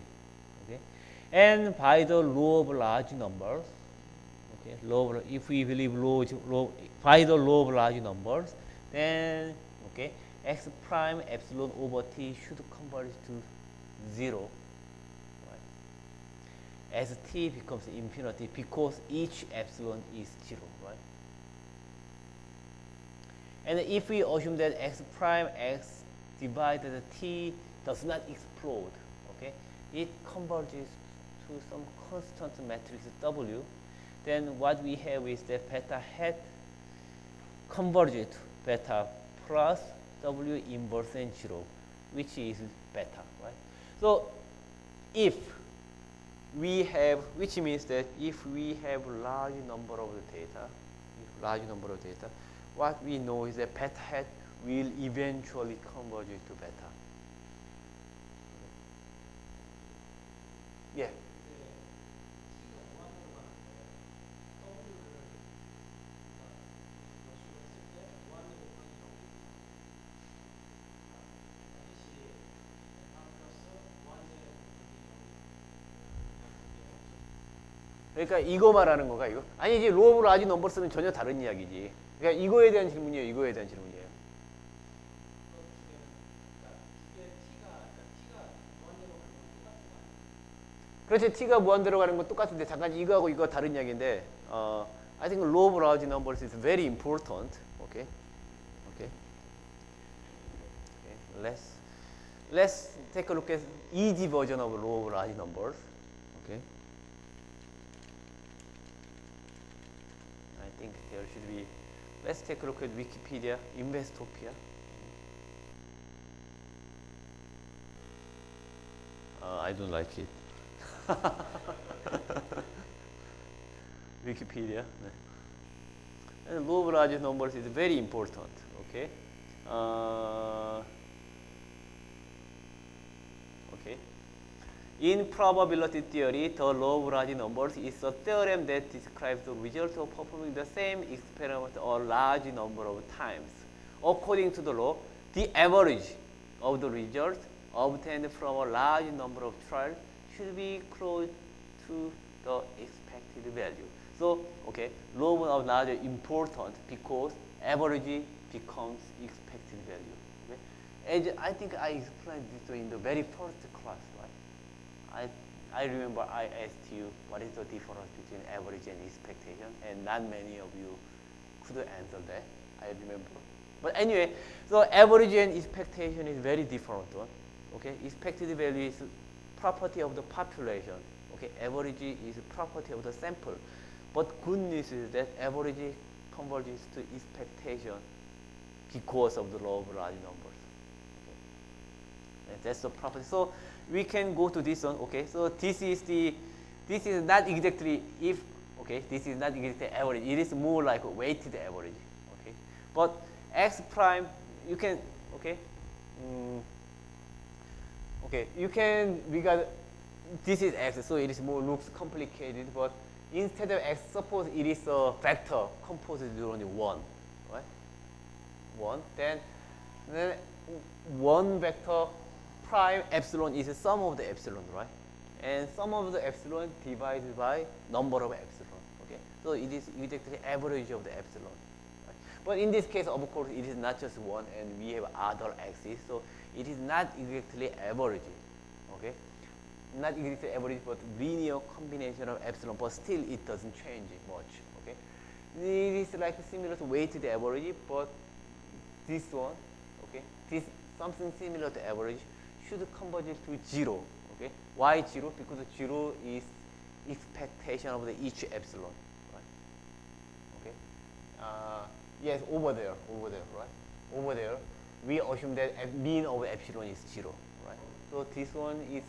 And by the law of large numbers, if we believe by the law of large numbers, then x prime epsilon over T should converge to 0, right? As T becomes infinity because each epsilon is 0, right? And if we assume that x prime x divided T does not explode, it converges to some constant matrix W, then what we have is that beta hat converges to beta plus W inverse and 0, which is beta, right? So if we have, which means that if we have large number of the data, what we know is that beta hat will eventually converge to beta. Yeah. 그러니까 이거 말하는 거가 이거? 아니지, 로우 오브 라지 넘버스는 전혀 다른 이야기지. 그러니까 이거에 대한 질문이에요. 이거에 대한 질문이에요. 그렇지, t가 무한대로 가는 건 똑같은데 잠깐 이거하고 이거 다른 이야기인데 I think law of large numbers is very important. Okay. Okay. Okay. Let's take a look at easy version of law of large numbers. Okay. I think there should be. Let's take a look at Wikipedia, Investopia. I don't like it. Wikipedia. And law of large numbers is very important. Okay. Okay. In probability theory, the law of large numbers is a theorem that describes the result of performing the same experiment a large number of times. According to the law, the average of the result obtained from a large number of trials should be close to the expected value. So, okay, law of large is important because average becomes expected value. Okay? As I think I explained this in the very first class, right? I remember I asked you what is the difference between average and expectation, and not many of you could answer that. I remember. But anyway, so average and expectation is very different one. Okay, expected value is property of the population. Okay, average is property of the sample. But good news is that average converges to expectation because of the law of large numbers. Okay. And that's the property. So we can go to this one. Okay, so this is not exactly if. Okay, this is not exactly average. It is more like a weighted average. Okay, but x prime you can. Okay. Okay, you can regard this is x, so it is more looks complicated. But instead of x, suppose it is a vector composed with only one, right? One. Then one vector prime epsilon is the sum of the epsilon, right? And sum of the epsilon divided by number of epsilon. Okay, so it is exactly average of the epsilon. Right? But in this case, of course, it is not just one, and we have other x's, so it is not exactly average. Okay, not exactly average, but linear combination of epsilon. But still, it doesn't change much. Okay, it is like similar to weighted average, but this one, okay, this something similar to average should converge to zero. Okay, why zero? Because zero is expectation of the each epsilon, right? Okay, yes, over there, right? Over there, we assume that mean of epsilon is zero, right? So this one is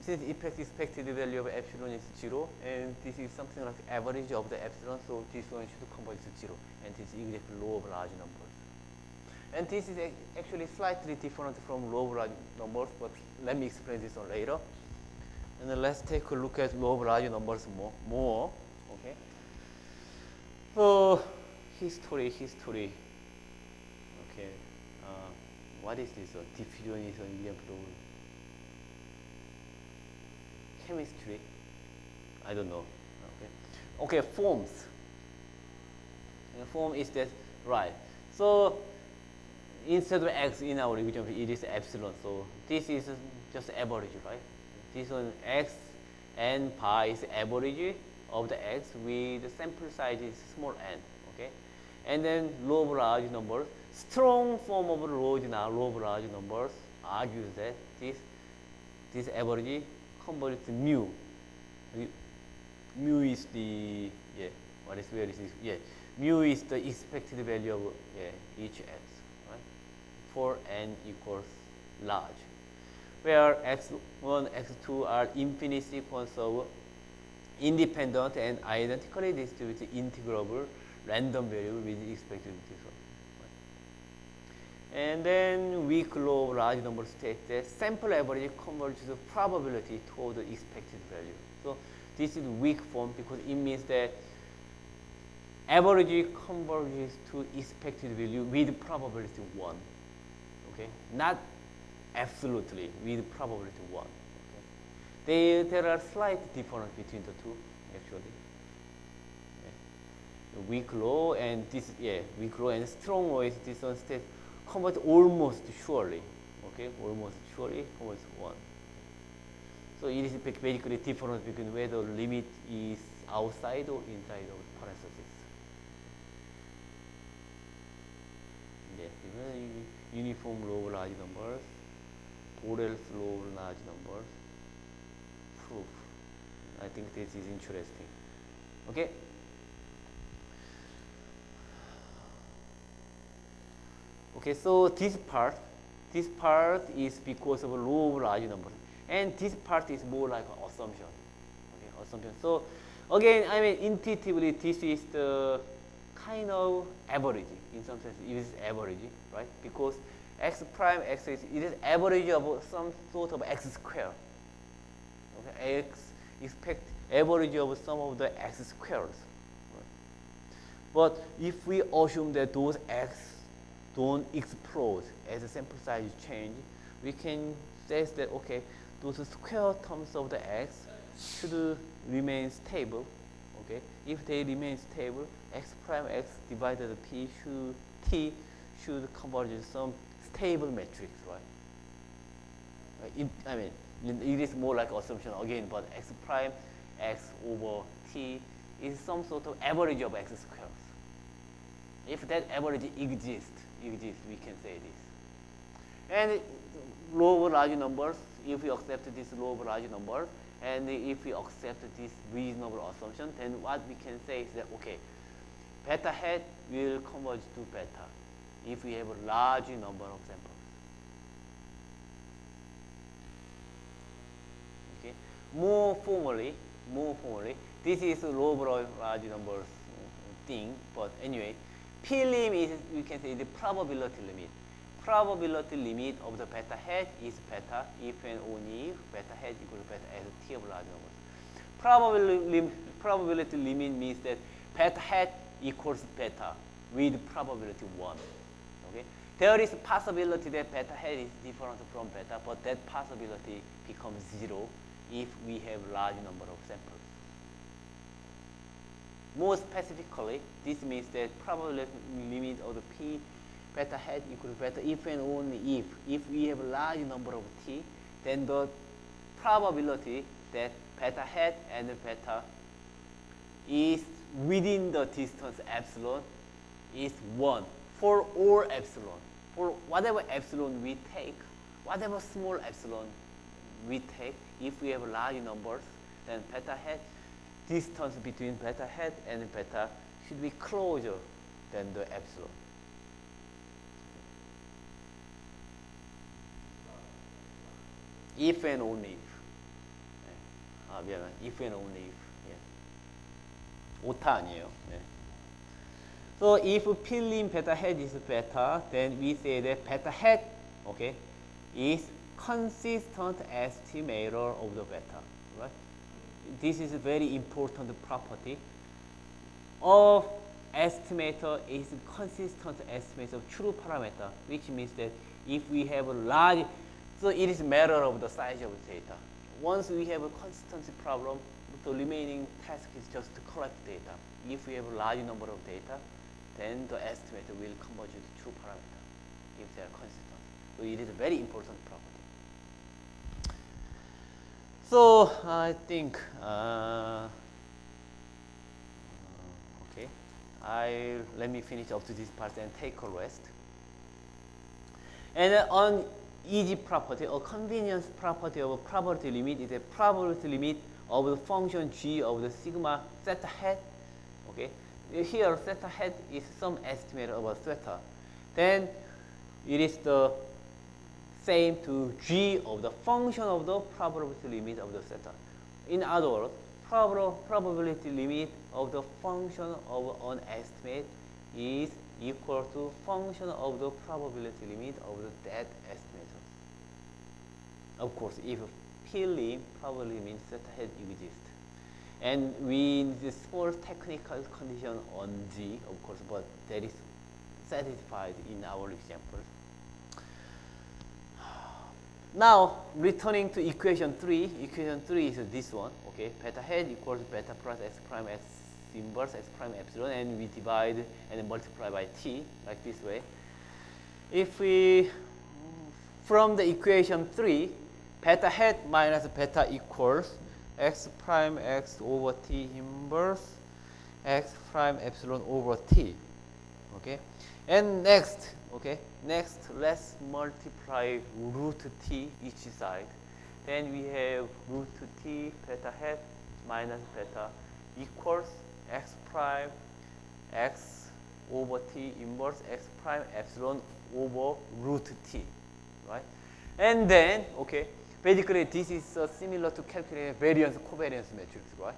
since expected value of epsilon is zero, and this is something like average of the epsilon, so this one should converge to zero, and this is exactly law of large numbers. And this is actually slightly different from law of large numbers, but let me explain this one later. And then let's take a look at law of large numbers more. Okay. So history. Okay. What is this? Diffusion is an example. Chemistry. I don't know. Okay. Okay. Forms. And form is that right? So instead of x in our example, it is epsilon. So this is just average, right? This one x and pi is average of the x with the sample size is small n. Okay, and then law of large numbers. Strong form of law of large numbers argues that this average converts to mu. Mu is the where is this? Mu is the expected value of each x. For n equals large. where x1, x2 are infinite sequence of independent and identically distributed integrable random variable with expected result. And then weak law of large number states that sample average converges the probability toward the expected value. So this is weak form because it means that average converges to expected value with probability 1. Okay, not absolutely with probability 1. Okay, there are slight difference between the two actually. Yeah. Weak law and this, weak law and strong law is this one state convert almost surely. Okay, almost surely converts 1. So it is basically difference between whether limit is outside or inside of parentheses. Yes, uniform law of large numbers, Borel's law of large numbers, proof. I think this is interesting. Okay. Okay, so this part is because of a law of large numbers, and this part is more like an assumption. Okay, assumption. So again, I mean, intuitively, this is the kind of average. In some sense, it is average, right? Because x prime x is, it is average of some sort of x square. Okay, x expect average of some of the x squares. Right? But if we assume that those x don't explode as a sample size change, we can say that okay, those square terms of the x should remain stable. Okay, if they remain stable, x prime x divided p should converge to some stable matrix, right? I mean, it is more like assumption again, but x prime x over t is some sort of average of x squares. If that average exists, we can say this. And law of large numbers, if we accept this law of large numbers, and if we accept this reasonable assumption, then what we can say is that, okay, beta hat will converge to beta if we have a large number of samples. Okay. More formally, this is a law of large numbers thing, but anyway, P-lim is, we can say, the probability limit. Probability limit of the beta hat is beta if and only if beta hat equals beta as a t of large numbers. Probability limit means that beta hat equals beta with probability 1. Okay? There is a possibility that beta hat is different from beta, but that possibility becomes 0 if we have large number of samples. More specifically, this means that probability limit of the p beta hat equals beta if and only if we have a large number of t, then the probability that beta hat and beta is within the distance epsilon is 1 for all epsilon. For whatever epsilon we take, whatever small epsilon we take, if we have large numbers, then beta hat, distance between beta hat and beta should be closer than the epsilon. If and only if. If and only if. 예. 오타 아니에요. 네. So if P-lim beta hat is beta, then we say that beta hat, okay, is consistent estimator of the beta, right? This is a very important property of estimator is consistent estimator of true parameter, which means that if we have a large, so it is a matter of the size of the data. Once we have a consistency problem, the remaining task is just to collect data. If we have a large number of data, then the estimator will converge to true parameter if they are consistent. So it is a very important property. So I think, okay, let me finish up to this part and take a rest. And on easy property or convenience property of a probability limit is a probability limit of the function g of the sigma theta hat. Okay, here theta hat is some estimate of a theta. Then it is the same to g of the function of the probability limit of the theta. In other words, probability limit of the function of an estimate is equal to function of the probability limit of that estimator. Of course, if p-lim probably means theta hat exists. And we need a small technical condition on G, of course, but that is satisfied in our example. Now, returning to equation 3. Equation 3 is this one, okay? Beta hat equals beta plus x prime x inverse x prime epsilon, and we divide and multiply by t, like this way. If we, from the equation 3, beta hat minus beta equals x prime x over t inverse x prime epsilon over t, okay? And next, okay, next let's multiply root t each side. Then we have root t beta hat minus beta equals x prime x over t inverse x prime epsilon over root t, right? And then, okay, basically this is similar to calculating variance covariance matrix, right?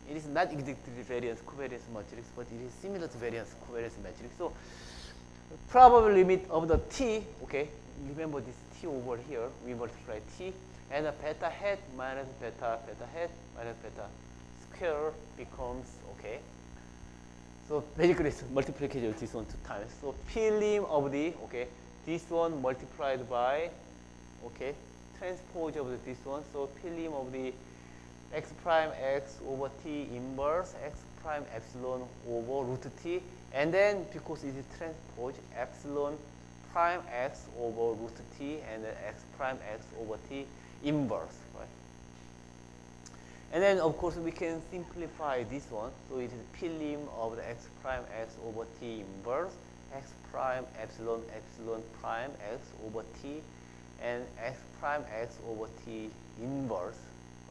It is not exactly variance covariance matrix, but it is similar to variance covariance matrix. So probable limit of the t, okay, remember this t over here, we multiply t, and the beta hat minus beta hat minus beta square becomes, okay, so basically it's multiplication of this one 2 times. So p-lim of the, okay, this one multiplied by, okay, transpose of this one, so p-lim of the x prime x over t inverse x prime epsilon over root t, and then because it is transpose, epsilon prime x over root t and then x prime x over t inverse, right? And then of course we can simplify this one, so it is p-lim of the x prime x over t inverse x prime epsilon prime x over t and x prime x over t inverse,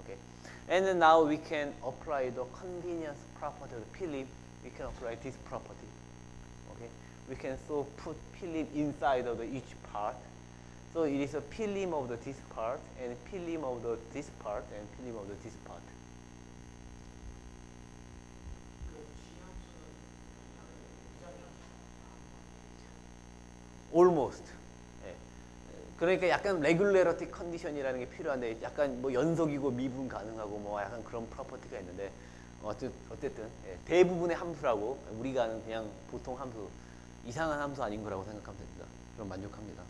okay? And then now we can apply the convenience property of the p-lim. We can apply this property, okay? We can so put p-lim inside of each part. So it is a p-lim of this part and p-lim of this part and p-lim of this part. Almost. 예. 그러니까 약간 레귤레러티 컨디션이라는 게 필요한데 약간 뭐 연속이고 미분 가능하고 뭐 약간 그런 프로퍼티가 있는데 어쨌든 예. 대부분의 함수라고 우리가 아는 그냥 보통 함수, 이상한 함수 아닌 거라고 생각하면 됩니다. 그럼 만족합니다.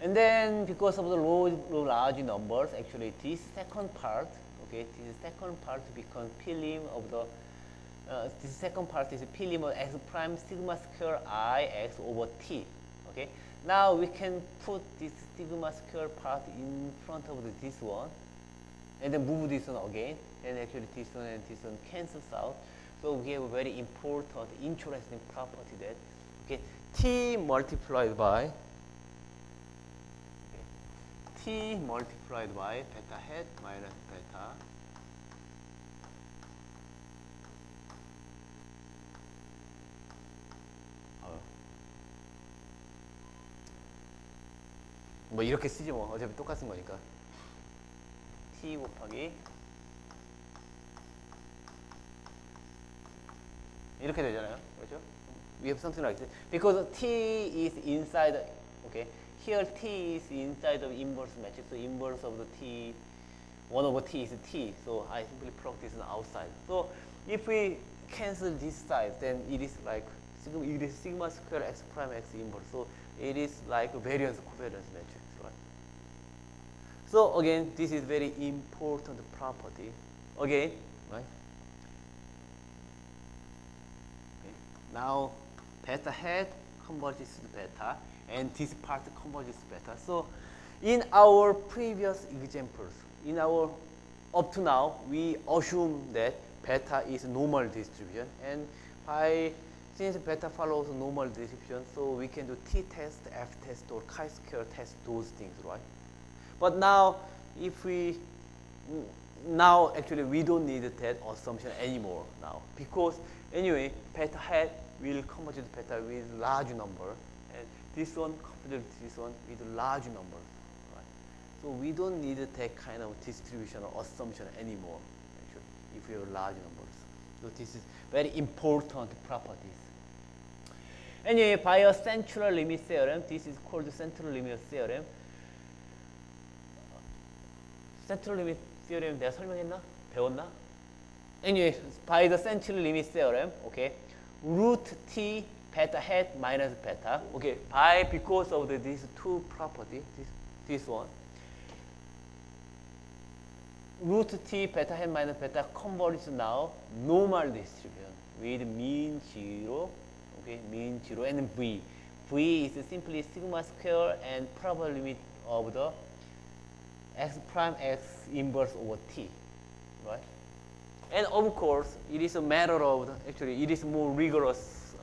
And then because of the large numbers, actually this second part, okay, this second part becomes p-lim of the this second part is p-lim of x prime sigma square I x over t. Okay. Now we can put this sigma square part in front of this one, and then move this one again, and actually this one and this one cancels out. So we have a very important, interesting property that, okay, t multiplied by t multiplied by beta hat minus beta 뭐 이렇게 쓰지 뭐 어차피 똑같은 거니까 t 곱하기 이렇게 되잖아요, 그렇죠? We have something like this because t is inside, okay, here t is inside of inverse matrix, so inverse of the t 1 over t is t, so I simply plug this outside. So if we cancel this side, then it is like it is sigma square x prime x inverse, so it is like a variance covariance matrix, right? So again, this is very important property. Again, right? Okay. Now, beta hat converges to beta, and this part converges to beta. So, in our previous examples, in our up to now, we assume that beta is normal distribution, and since beta follows normal distribution, so we can do t-test, f-test, or chi-square test, those things, right? But now, actually we don't need that assumption anymore now, because anyway, beta hat will converge to beta with large number, and this one converges to this one with large numbers. Right? So we don't need that kind of distribution or assumption anymore, actually, if we have large numbers. So this is very important properties. Anyway, by a central limit theorem, this is called the central limit theorem. central limit theorem 내가 설명했나? 배웠나? Anyway, by the central limit theorem, okay, root t beta hat minus beta, okay, because of these two property, this one, root t beta hat minus beta converges now normal distribution with mean 0, okay, mean 0 and v. V is simply sigma square and proper limit of the x prime x inverse over t, right? And of course, it is a matter of, actually, it is more rigorous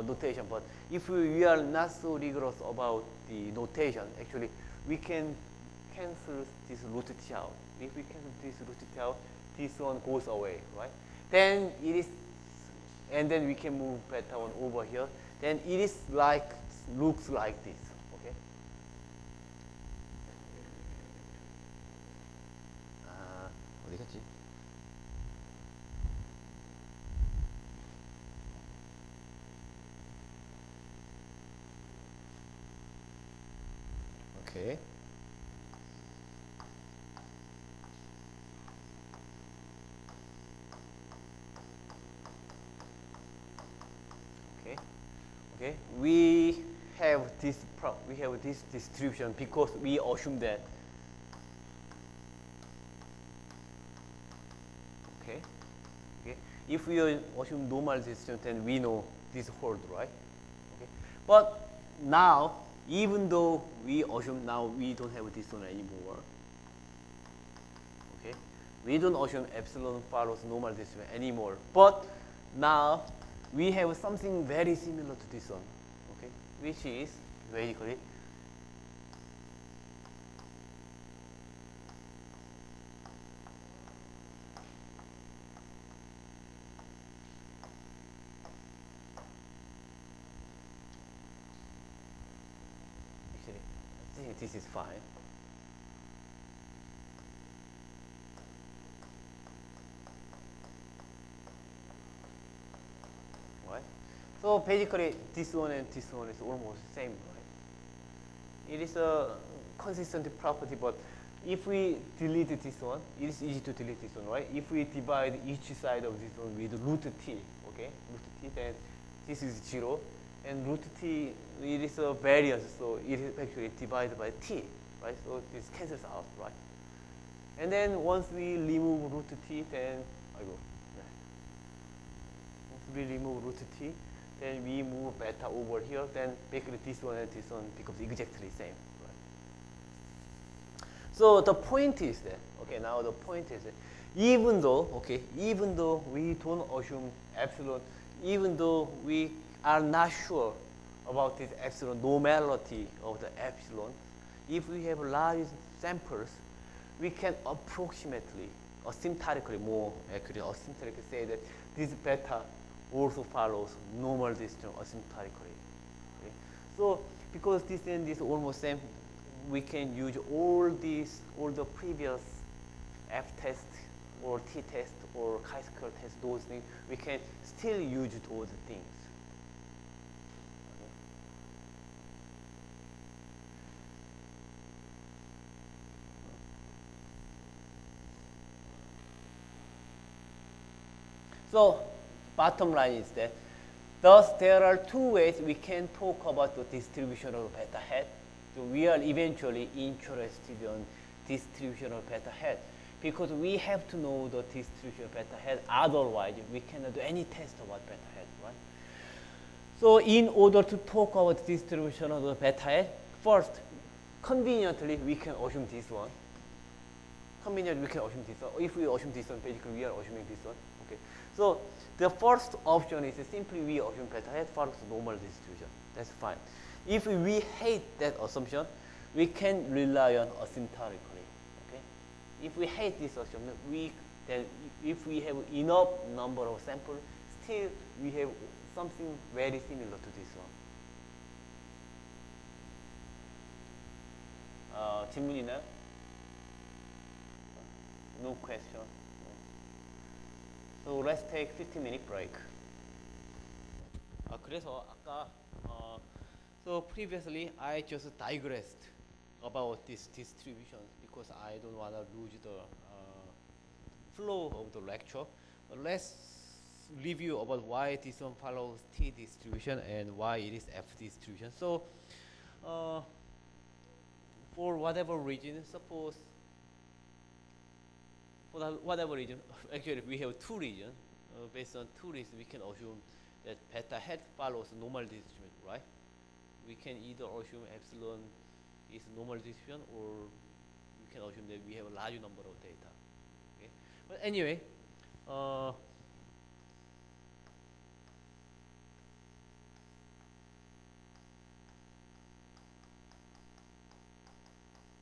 notation, but if we are not so rigorous about the notation, actually, we can cancel this root t out. If we cancel this root t out, this one goes away, right? Then it is, and then we can move beta 1 over here. Then it is like, looks like this, okay? 어디 갔지? Okay. Okay. We have this distribution because we assume that. Okay. If we assume normal distribution, then we know this hold, right? Okay. But now, even though we assume now we don't have this one anymore, okay, we don't assume epsilon follows normal distribution anymore. But now we have something very similar to this one, okay, which is basically this is fine. Right? So basically, this one and this one is almost the same, right? It is a consistent property, but if we delete this one, it is easy to delete this one, right? If we divide each side of this one with root t, okay, root t, then this is 0. And root t, it is a variance, so it is actually divided by t, right? So this cancels out, right? And then once we remove root t, then once we remove root t, then we move beta over here. Then basically this one and this one becomes exactly the same, right? So the point is that, okay, now the point is that even though we don't assume epsilon, even though we are not sure about this epsilon normality of the epsilon, if we have large samples, we can approximately, asymptotically, more accurately, asymptotically say that this beta also follows normal distribution asymptotically. Okay? So because this and this almost same, we can use all the previous F test or T test or chi-square test, those things, we can still use those things. So bottom line is that thus there are two ways we can talk about the distribution of beta hat. So we are eventually interested in distribution of beta hat because we have to know the distribution of beta hat, otherwise we cannot do any test about beta hat, right? So in order to talk about distribution of the beta hat, first, conveniently we can assume this one. Conveniently we can assume this one. If we assume this one, basically we are assuming this one. Okay. So the first option is simply we assume beta hat follows normal distribution. That's fine. If we hate that assumption, we can rely on asymptotically. Okay. If we hate this assumption, then if we have enough number of samples, still we have something very similar to this one. 질문 있나요? No question. So let's take 15-minute break. 그래서 아까 so previously I just digressed about this distribution because I don't want to lose the flow of the lecture. Let's review about why this one follows T distribution and why it is F distribution. So for whatever reason, suppose for whatever reason, actually we have two regions. Based on two reasons, we can assume that beta hat follows normal distribution, right? We can either assume epsilon is normal distribution, or we can assume that we have a large number of data. Okay? But anyway,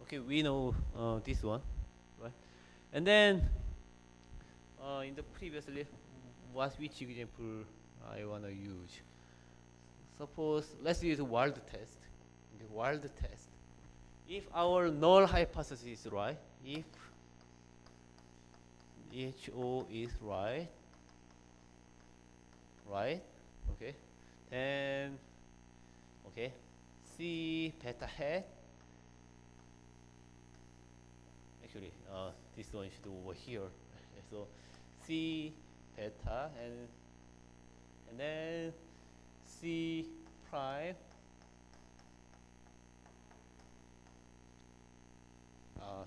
okay, we know this one, right? And then in the previously, which example I wanna use? Suppose let's use a wild test. The wild test. If our null hypothesis is right, if HO is right, okay, then okay, C beta hat. Actually, this one should go over here. So C beta and then C prime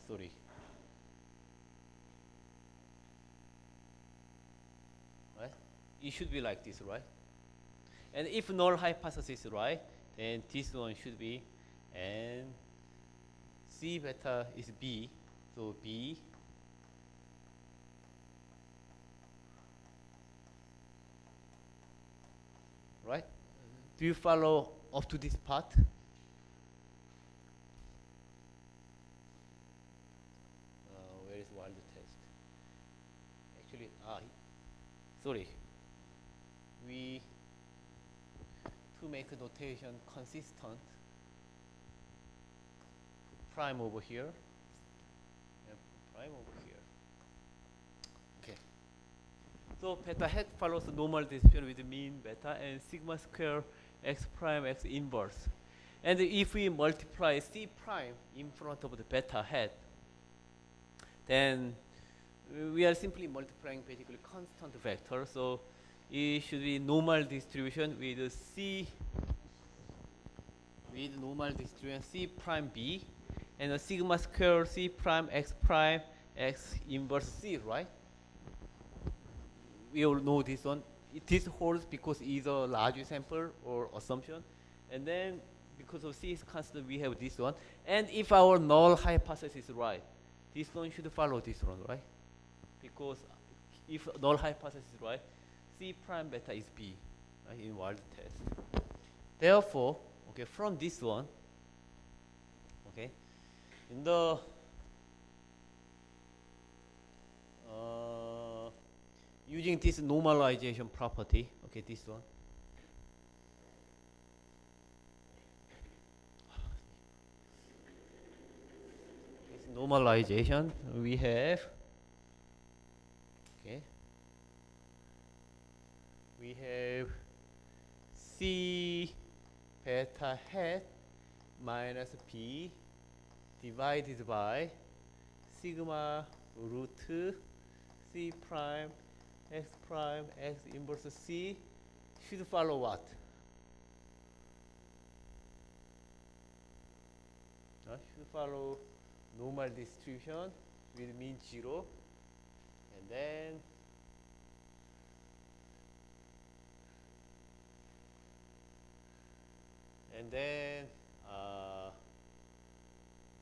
sorry, right? It should be like this, right? And if null hypothesis is right, then this one should be, and C beta is B, so B right? Do you follow up to this part? Where is wild test? Actually, sorry. We to make a notation consistent, prime over here, and prime over here. Okay. So beta hat follows the normal distribution with mean beta and sigma square x prime x inverse. And if we multiply C prime in front of the beta hat, then we are simply multiplying basically constant vector. So it should be normal distribution with C, with normal distribution C prime B, and a sigma square C prime x inverse C, right? We all know this one. This holds because it's a large sample or assumption, and then because of C is constant, we have this one. And if our null hypothesis is right, this one should follow this one, right? Because if null hypothesis is right, C prime beta is B, right, in wild test. Therefore, okay, from this one, okay, in the using this normalization property, okay, this one. This normalization we have, okay, we have C beta hat minus B divided by sigma root C prime x inverse C should follow what? Should follow normal distribution with mean 0, and then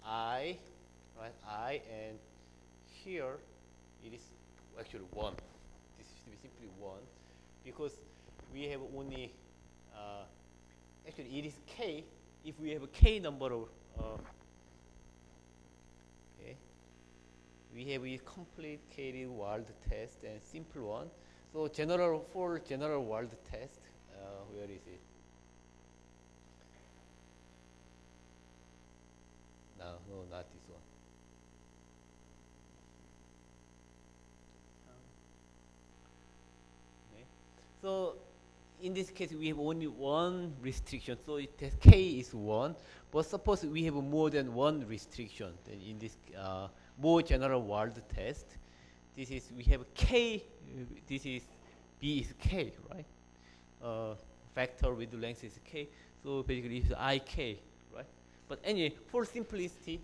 I, right? I, and here it is actually 1. This should be simply 1 because we have only actually it is k. If we have a k number of okay, we have a complicated wild test and simple one. So for general world test, where is it? No, not this one. Okay. So in this case, we have only one restriction. So K is 1. But suppose we have more than one restriction. Then in this more general world test, this is we have K. This is B is K, right? Vector with length is K. So basically it's IK, right? But anyway, for simplicity,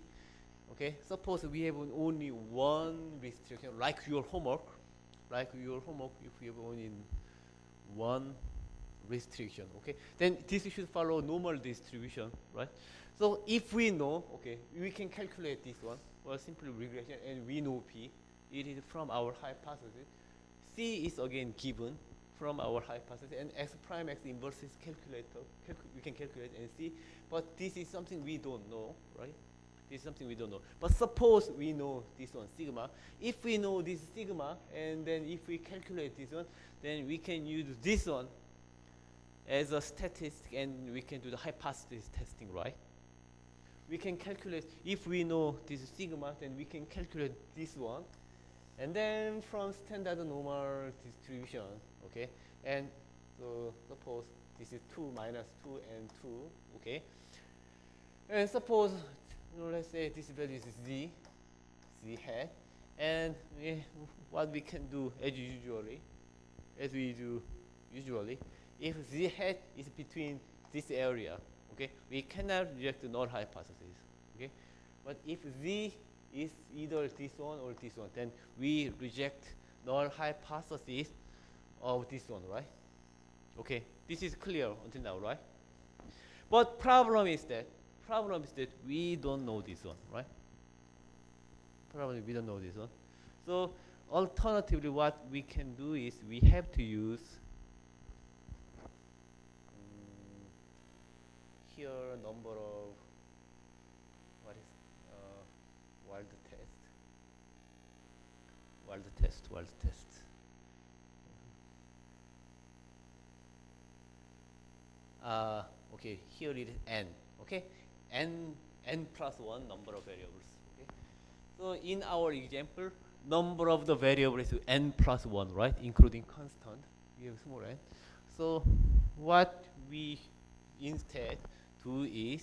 okay, suppose we have only one restriction, like your homework, if you have only one restriction, okay, then this should follow normal distribution, right? So if we know, okay, we can calculate this one, or simply regression, and we know P, it is from our hypothesis. C is again given from our hypothesis, and x prime x inverse is calculator. We can calculate and see, but this is something we don't know, right? This is something we don't know. But suppose we know this one, sigma. If we know this sigma, and then if we calculate this one, then we can use this one as a statistic, and we can do the hypothesis testing, right? We can calculate, if we know this sigma, then we can calculate this one. And then from standard normal distribution, okay? And so suppose this is 2 minus 2 and 2, okay? And suppose, let's say this value is z hat. And what we can do as we do usually, if z hat is between this area, okay, we cannot reject the null hypothesis, okay? But if z is either this one or this one, then we reject null hypothesis of this one, right? Okay, this is clear until now, right? But problem is that we don't know this one, right? Probably we don't know this one. So alternatively, what we can do is we have to use here number of what is world test. Okay, here it is n. Okay, n plus 1 number of variables. Okay, so in our example, number of the variables is n plus 1, right? Including constant. We have small n. So what we instead do is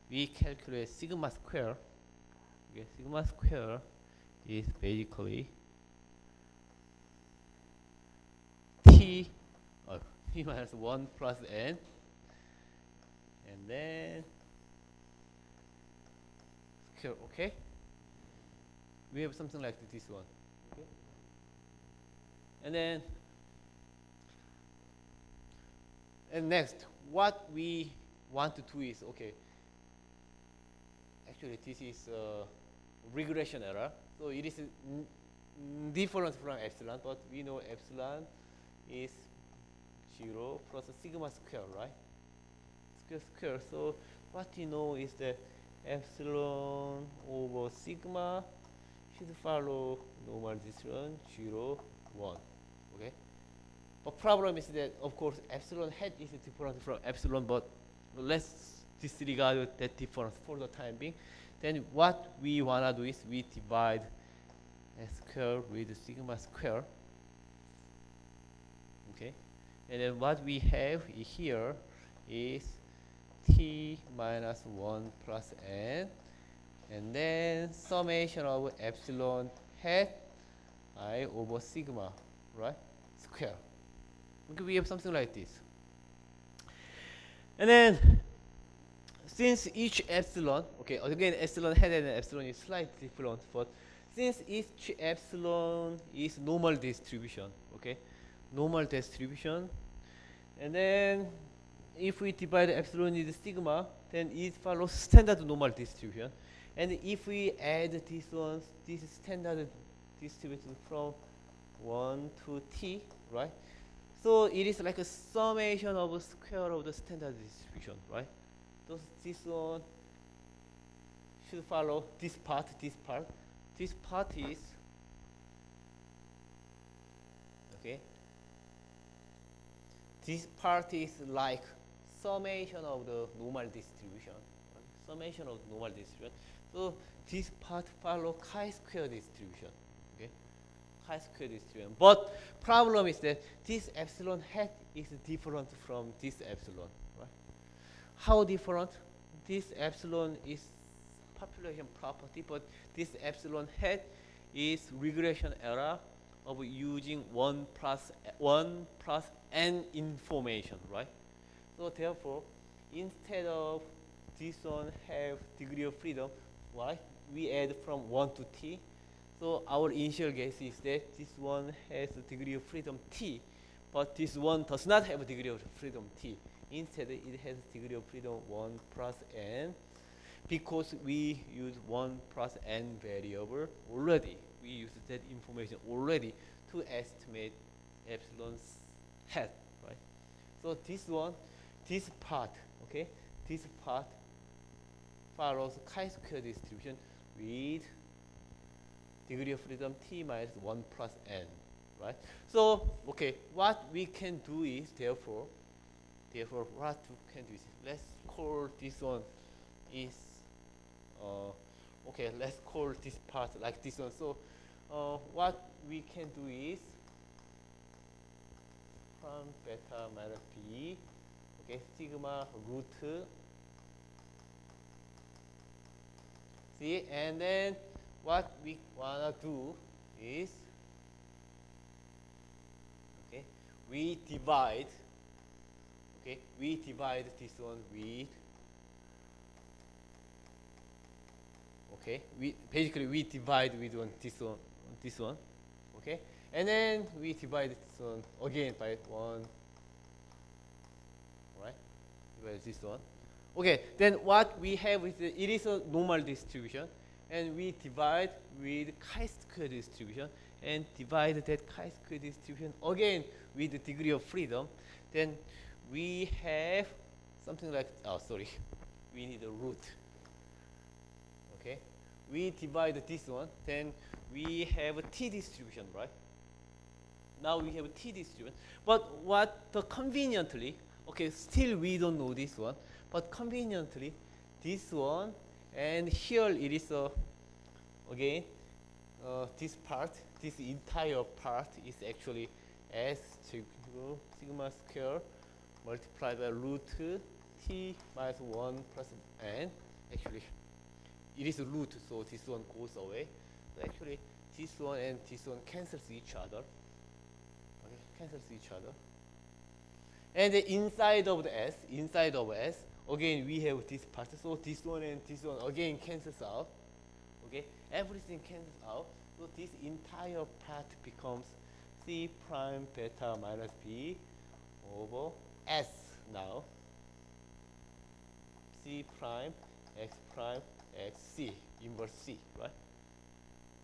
we calculate sigma square. Okay, sigma square is basically t minus 1 plus n, and then square. Okay, we have something like this one. Okay, and next, what we want to do is, okay, actually this is regression error, so it is different from epsilon, but we know epsilon is 0 plus sigma square, right? Square. So what you know is that epsilon over sigma should follow normal distribution 0, 1. Okay. But problem is that, of course, epsilon hat is different from epsilon, but let's disregard that difference for the time being. Then what we wanna do is we divide S square with sigma square. Okay, and then what we have here is t minus 1 plus n, and then summation of epsilon hat I over sigma, right, square. Okay, we have something like this. And then since each epsilon, okay, again epsilon hat and epsilon is slightly different, but since each epsilon is normal distribution, okay, normal distribution, and then if we divide epsilon with sigma, then it follows standard normal distribution. And if we add this one, this is standard distribution from 1 to t, right? So it is like a summation of a square of the standard distribution, right? So this one should follow this part. This part is, okay, this part is like summation of the normal distribution. Right? Summation of normal distribution. So this part follow chi-square distribution. Okay, chi-square distribution. But problem is that this epsilon hat is different from this epsilon. Right? How different? This epsilon is population property, but this epsilon hat is regression error of using 1 plus n information, right? So therefore, instead of this one have degree of freedom, right? We add from 1 to t. So our initial guess is that this one has a degree of freedom t, but this one does not have a degree of freedom t. Instead, it has degree of freedom 1 plus n, because we use 1 plus n variable already. We use that information already to estimate epsilon's hat, right? So this one, this part, okay, this part follows chi-square distribution with degree of freedom t minus 1 plus n, right? So, okay, what we can do is, therefore, what we can do is, let's call this one is, okay, let's call this part like this one. So, what we can do is, from beta minus b, okay, sigma root, see, and then what we wanna do is, okay, we divide this one with, okay, we divide with this one, okay, and then we divide this one again by 1, right? Divide this one. Okay, then what we have is it is a normal distribution, and we divide with chi-square distribution, and divide that chi-square distribution again with the degree of freedom. Then we have something like, oh sorry, we need a root. Okay, we divide this one, then we have a t distribution, right? Now we have a t distribution, but conveniently, okay, still we don't know this one, but conveniently, this one, and here it is again, this part, this entire part is actually s sigma square multiplied by root t minus 1 plus n. Actually, it is a root, so this one goes away. So actually, this one and this one cancels each other. Okay, cancels each other. And the inside of S, again we have this part. So this one and this one again cancels out. Okay, everything cancels out. So this entire part becomes C prime beta minus B over S now. C prime X C, inverse C, right?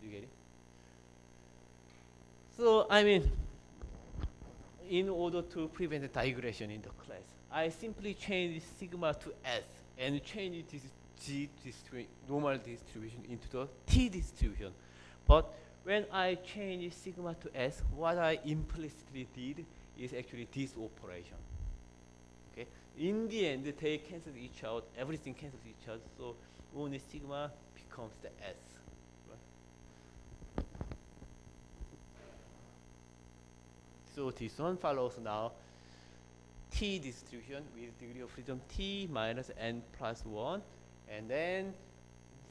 You get it? So I mean, in order to prevent the digression in the class, I simply change sigma to S and change this G normal distribution into the T distribution. But when I change sigma to S, what I implicitly did is actually this operation. Okay. In the end, they cancel each out. Everything cancels each other. So only sigma becomes the S. Right? So this one follows now T distribution with degree of freedom T minus n plus 1. And then,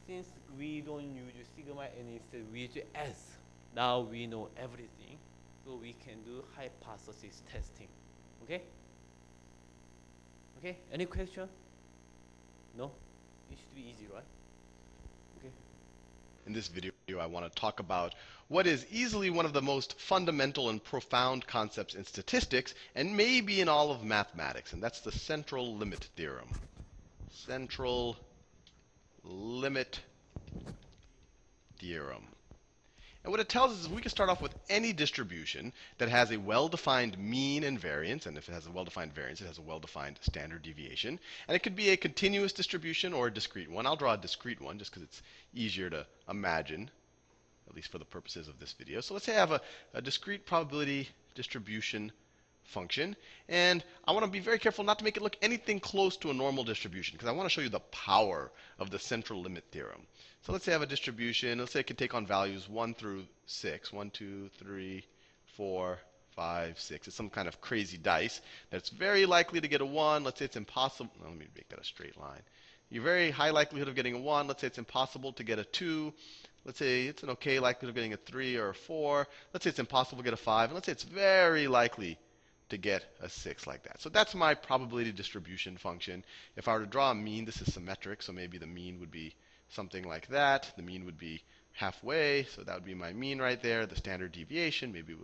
since we don't use sigma and instead we use S, now we know everything. So we can do hypothesis testing. Okay? Okay, any question? No? It should be easy, right? Okay. In this video, I want to talk about what is easily one of the most fundamental and profound concepts in statistics, and maybe in all of mathematics, and that's the central limit theorem. Central limit theorem. And what it tells us is we can start off with any distribution that has a well-defined mean and variance, and if it has a well-defined variance, it has a well-defined standard deviation. And it could be a continuous distribution or a discrete one. I'll draw a discrete one just because it's easier to imagine, at least for the purposes of this video. So let's say I have a discrete probability distribution function. And I want to be very careful not to make it look anything close to a normal distribution, because I want to show you the power of the central limit theorem. So let's say I have a distribution. Let's say it can take on values 1 through 6. 1, 2, 3, 4, 5, 6. It's some kind of crazy dice that's very likely to get a 1. Let's say it's impossible. Let me make that a straight line. You're very high likelihood of getting a 1. Let's say it's impossible to get a 2. Let's say it's an okay likelihood of getting a 3 or a 4. Let's say it's impossible to get a 5. And let's say it's very likely to get a 6 like that. So that's my probability distribution function. If I were to draw a mean, this is symmetric, so maybe the mean would be something like that. The mean would be halfway, so that would be my mean right there. The standard deviation, maybe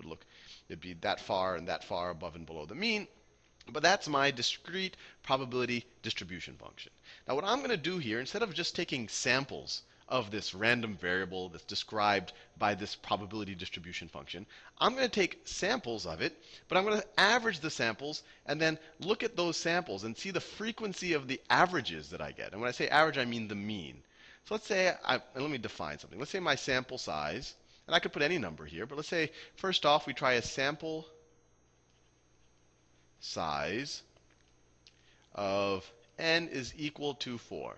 it'd be that far and that far above and below the mean. But that's my discrete probability distribution function. Now what I'm going to do here, instead of just taking samples of this random variable that's described by this probability distribution function, I'm going to take samples of it, but I'm going to average the samples and then look at those samples and see the frequency of the averages that I get. And when I say average, I mean the mean. So let's say, and let me define something. Let's say my sample size, and I could put any number here, but let's say first off we try a sample size of n is equal to 4.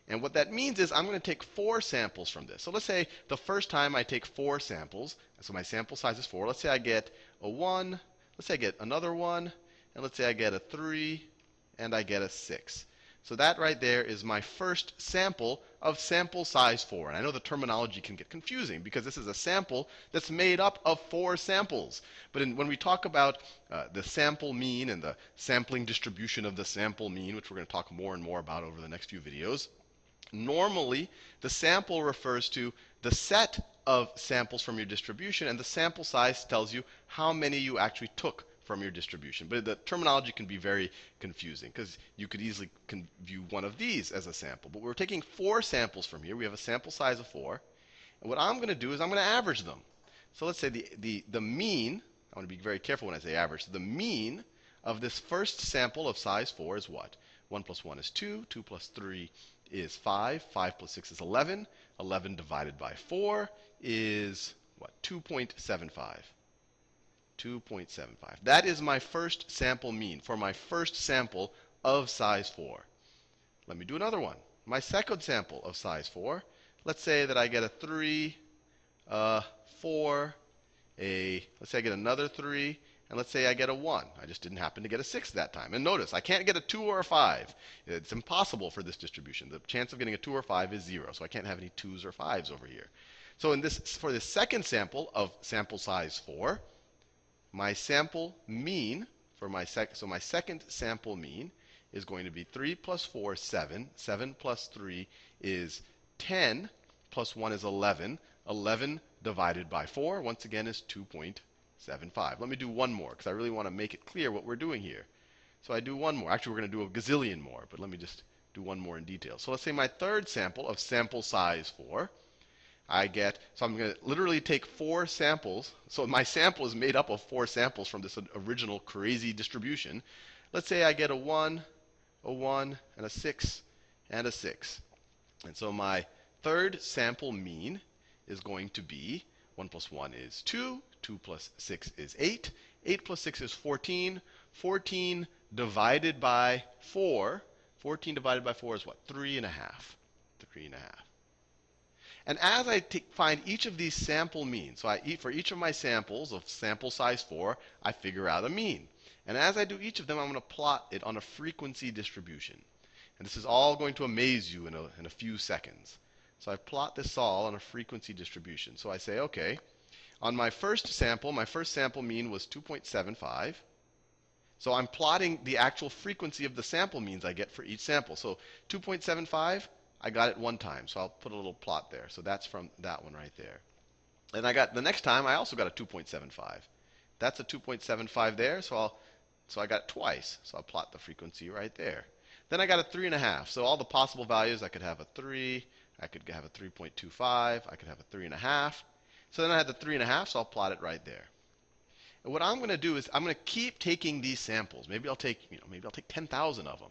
And what that means is I'm going to take 4 samples from this. So let's say the first time I take 4 samples, so my sample size is 4. Let's say I get a 1, let's say I get another 1, and let's say I get a 3, and I get a 6. So that right there is my first sample of sample size 4. And I know the terminology can get confusing because this is a sample that's made up of 4 samples. But when we talk about the sample mean and the sampling distribution of the sample mean, which we're going to talk more and more about over the next few videos, normally the sample refers to the set of samples from your distribution, and the sample size tells you how many you actually took from your distribution. But the terminology can be very confusing because you could easily view one of these as a sample. But we're taking 4 samples from here. We have a sample size of 4. And what I'm going to do is I'm going to average them. So let's say the mean, I want to be very careful when I say average, the mean of this first sample of size 4 is what? 1 plus 1 is 2. 2 plus 3 is 5. 5 plus 6 is 11. 11 divided by 4 is what? 2.75. 2.75. That is my first sample mean for my first sample of size 4. Let me do another one. My second sample of size 4. Let's say that I get a 3, 4, let's say I get another 3, and let's say I get a 1. I just didn't happen to get a 6 that time. And notice, I can't get a 2 or a 5. It's impossible for this distribution. The chance of getting a 2 or 5 is 0, so I can't have any 2s or 5s over here. So for this second sample of sample size 4, my sample mean for my second sample mean is going to be 3 plus 4, 7. 7 plus 3 is 10, plus 1 is 11. 11 divided by 4, once again, is 2.75. Let me do one more, because I really want to make it clear what we're doing here. So I do one more. Actually, we're going to do a gazillion more, but let me just do one more in detail. So let's say my third sample of sample size 4, so I'm going to literally take 4 samples. So my sample is made up of 4 samples from this original crazy distribution. Let's say I get a 1, and a 6, and a 6. And so my third sample mean is going to be 1 plus 1 is 2. 2 plus 6 is 8. 8 plus 6 is 14. 14 divided by 4. 14 divided by 4 is what? 3.5. 3.5. And as I find each of these sample means, so for each of my samples of sample size 4, I figure out a mean. And as I do each of them, I'm going to plot it on a frequency distribution. And this is all going to amaze you in a few seconds. So I plot this all on a frequency distribution. So I say, okay, on my first sample mean was 2.75. So I'm plotting the actual frequency of the sample means I get for each sample. So 2.75, I got it one time. So I'll put a little plot there. So that's from that one right there. And I got the next time, I also got a 2.75. That's a 2.75 there. So I got it twice. So I'll plot the frequency right there. Then I got a 3.5. So all the possible values, I could have a 3, I could have a 3.25, I could have a 3.5. So then I had the 3.5, so I'll plot it right there. And what I'm going to do is I'm going to keep taking these samples. Maybe I'll take 10,000 of them.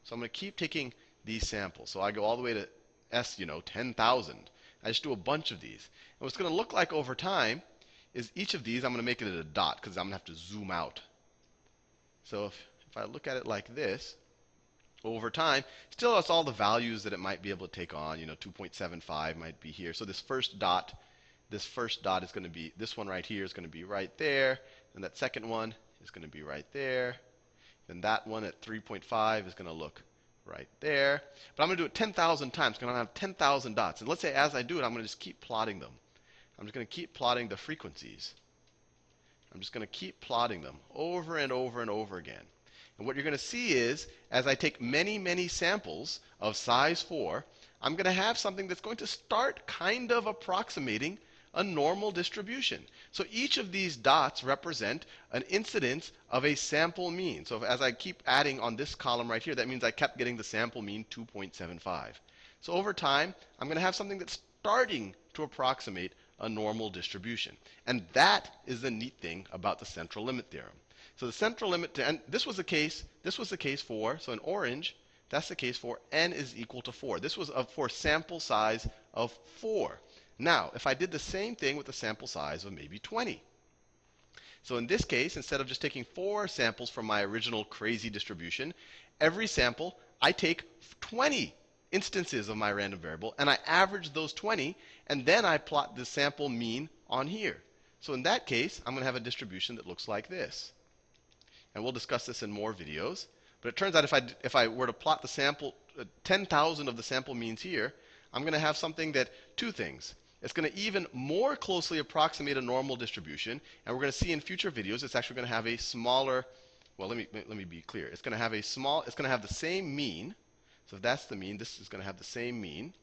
So I'm going to keep taking these samples. So I go all the way to 10,000. I just do a bunch of these. And what's going to look like over time is each of these, I'm going to make it at a dot because I'm going to have to zoom out So if I look at it like this, over time, still has all the values that it might be able to take on. 2.75 might be here. So this first dot is going to be, this one right here is going to be right there. And that second one is going to be right there. Then that one at 3.5 is going to look right there. But I'm going to do it 10,000 times because I'm going to have 10,000 dots. And let's say as I do it, I'm going to just keep plotting them. I'm just going to keep plotting the frequencies. I'm just going to keep plotting them over and over and over again. And what you're going to see is, as I take many, many samples of size 4, I'm going to have something that's going to start kind of approximating a normal distribution. So each of these dots represent an incidence of a sample mean. So as I keep adding on this column right here, that means I kept getting the sample mean 2.75. So over time, I'm going to have something that's starting to approximate a normal distribution. And that is the neat thing about the central limit theorem. So the central limit, and this was the case for, so in orange, that's the case for n is equal to 4. This was for sample size of 4. Now, if I did the same thing with a sample size of maybe 20. So in this case, instead of just taking 4 samples from my original crazy distribution, every sample, I take 20 instances of my random variable, and I average those 20, and then I plot the sample mean on here. So in that case, I'm going to have a distribution that looks like this. And we'll discuss this in more videos. But it turns out if I were to plot the sample, 10,000 of the sample means here, I'm going to have something that, two things. It's going to even more closely approximate a normal distribution. And we're going to see in future videos, it's actually going to have a smaller, well, let me be clear. It's going to have it's going to have the same mean. So if that's the mean, this is going to have the same mean.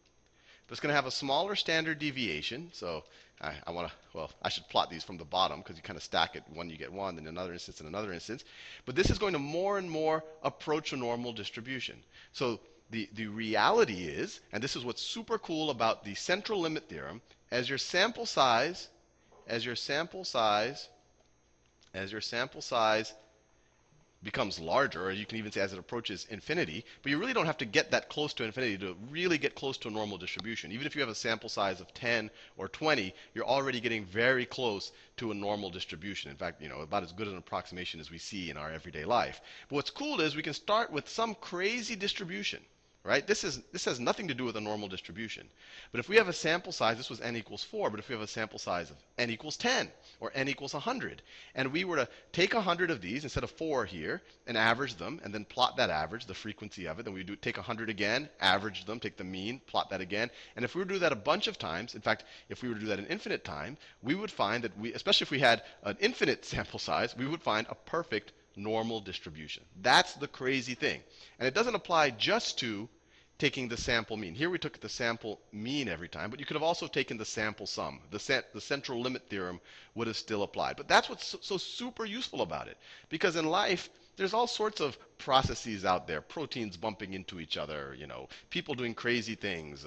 But it's going to have a smaller standard deviation. So I should plot these from the bottom because you kind of stack it. One you get one, then another instance, and another instance. But this is going to more and more approach a normal distribution. So the reality is, and this is what's super cool about the central limit theorem, as your sample size becomes larger, or you can even say as it approaches infinity, but you really don't have to get that close to infinity to really get close to a normal distribution. Even if you have a sample size of 10 or 20, you're already getting very close to a normal distribution. In fact, about as good an approximation as we see in our everyday life. But what's cool is we can start with some crazy distribution. Right? This has nothing to do with a normal distribution. But if we have a sample size, this was n equals 4, but if we have a sample size of n equals 10 or n equals 100, and we were to take 100 of these instead of 4 here and average them and then plot that average, the frequency of it, then we take 100 again, average them, take the mean, plot that again. And if we were to do that a bunch of times, in fact, if we were to do that an infinite time, we would find that especially if we had an infinite sample size, we would find a perfect normal distribution. That's the crazy thing. And it doesn't apply just to taking the sample mean. Here we took the sample mean every time, but you could have also taken the sample sum. The central limit theorem would have still applied. But that's what's so super useful about it. Because in life, there's all sorts of processes out there, proteins bumping into each other, people doing crazy things,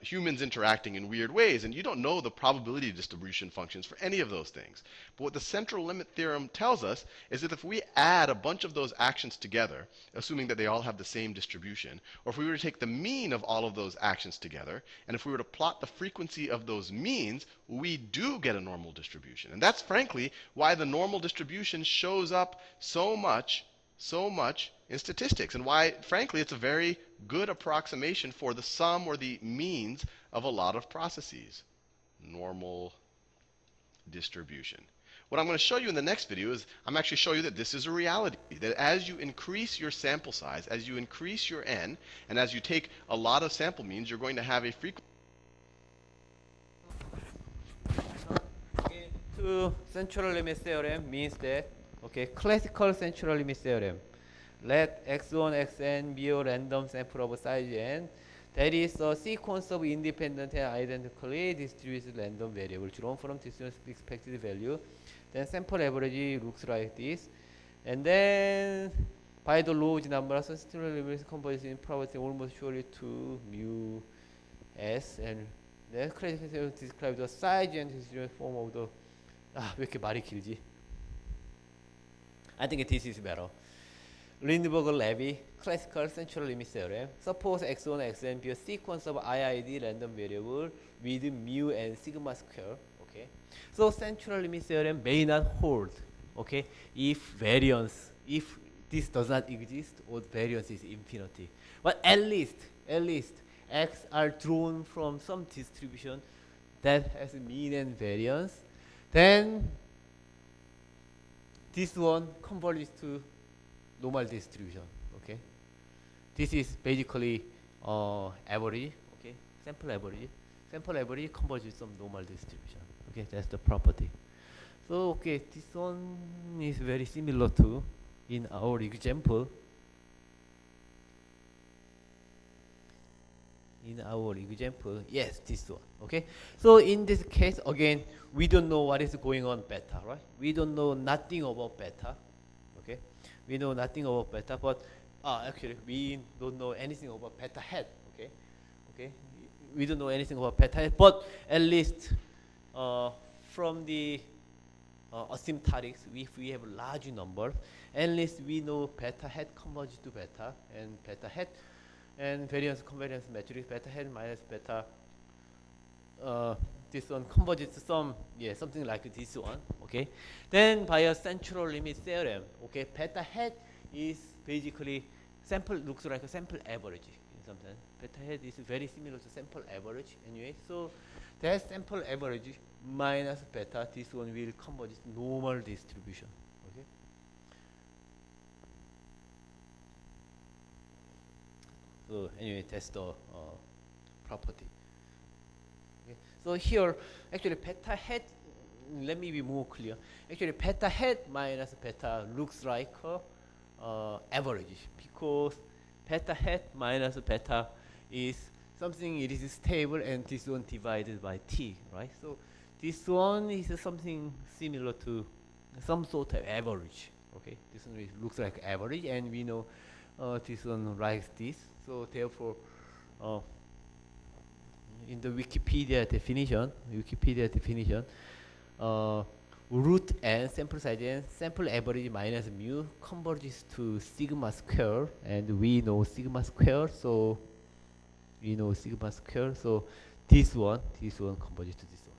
humans interacting in weird ways, and you don't know the probability distribution functions for any of those things. But what the central limit theorem tells us is that if we add a bunch of those actions together, assuming that they all have the same distribution, or if we were to take the mean of all of those actions together, and if we were to plot the frequency of those means, we do get a normal distribution. And that's frankly why the normal distribution shows up so much in statistics, and why, frankly, it's a very good approximation for the sum or the means of a lot of processes. Normal distribution. What I'm going to show you in the next video is I'm actually showing you that this is a reality, that as you increase your sample size, as you increase your n, and as you take a lot of sample means, you're going to have a frequency. To central limit theorem means that, classical central limit theorem. Let x1, xn be a random sample of size n. That is a sequence of independent and identically distributed random variables drawn from this expected value. Then sample average looks like this. And then by the large number of central limits converges in probability almost surely to mu s. And then classification describes the size and distribution form of the 왜 이렇게 말이 길지? I think this is better. Lindbergh-Levy classical central limit theorem. Suppose x1, xn be a sequence of IID random variable with mu and sigma square. Okay. So central limit theorem may not hold okay, if variance, if this does not exist or variance is infinity. But at least x are drawn from some distribution that has mean and variance, then this one converges to normal distribution. Okay, this is basically average. Okay, sample average converges to some normal distribution. Okay, that's the property. So okay, this one is very similar to in our example. Yes, this one. Okay, so in this case, again, we don't know what is going on beta, right? We don't know nothing about beta. Okay, we know nothing about beta, but actually, we don't know anything about beta hat. Okay, okay, we don't know anything about beta hat, but at least from the asymptotics, if we have large numbers, at least we know beta hat converges to beta, and beta hat and variance covariance matrix beta hat minus beta, this one converges to some, something like this one. Okay, then by a central limit theorem, okay, beta hat is basically sample, looks like a sample average in some sense. Beta hat is very similar to sample average anyway, so that sample average minus beta, this one will converge to normal distribution. Okay, so anyway, that's the property. Okay. So here, actually, beta hat, let me be more clear. Actually, beta hat minus beta looks like average, because beta hat minus beta is something, it is stable, and this one divided by t, right? So this one is something similar to some sort of average. Okay, this one looks like average, and we know this one likes this. So therefore, in the Wikipedia definition, root n, sample size n, sample average minus mu converges to sigma square, and we know sigma square, so this one converges to this one.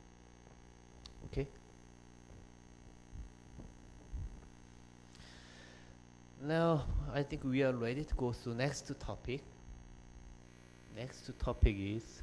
Okay. Now I think we are ready to go to next topic. Next topic is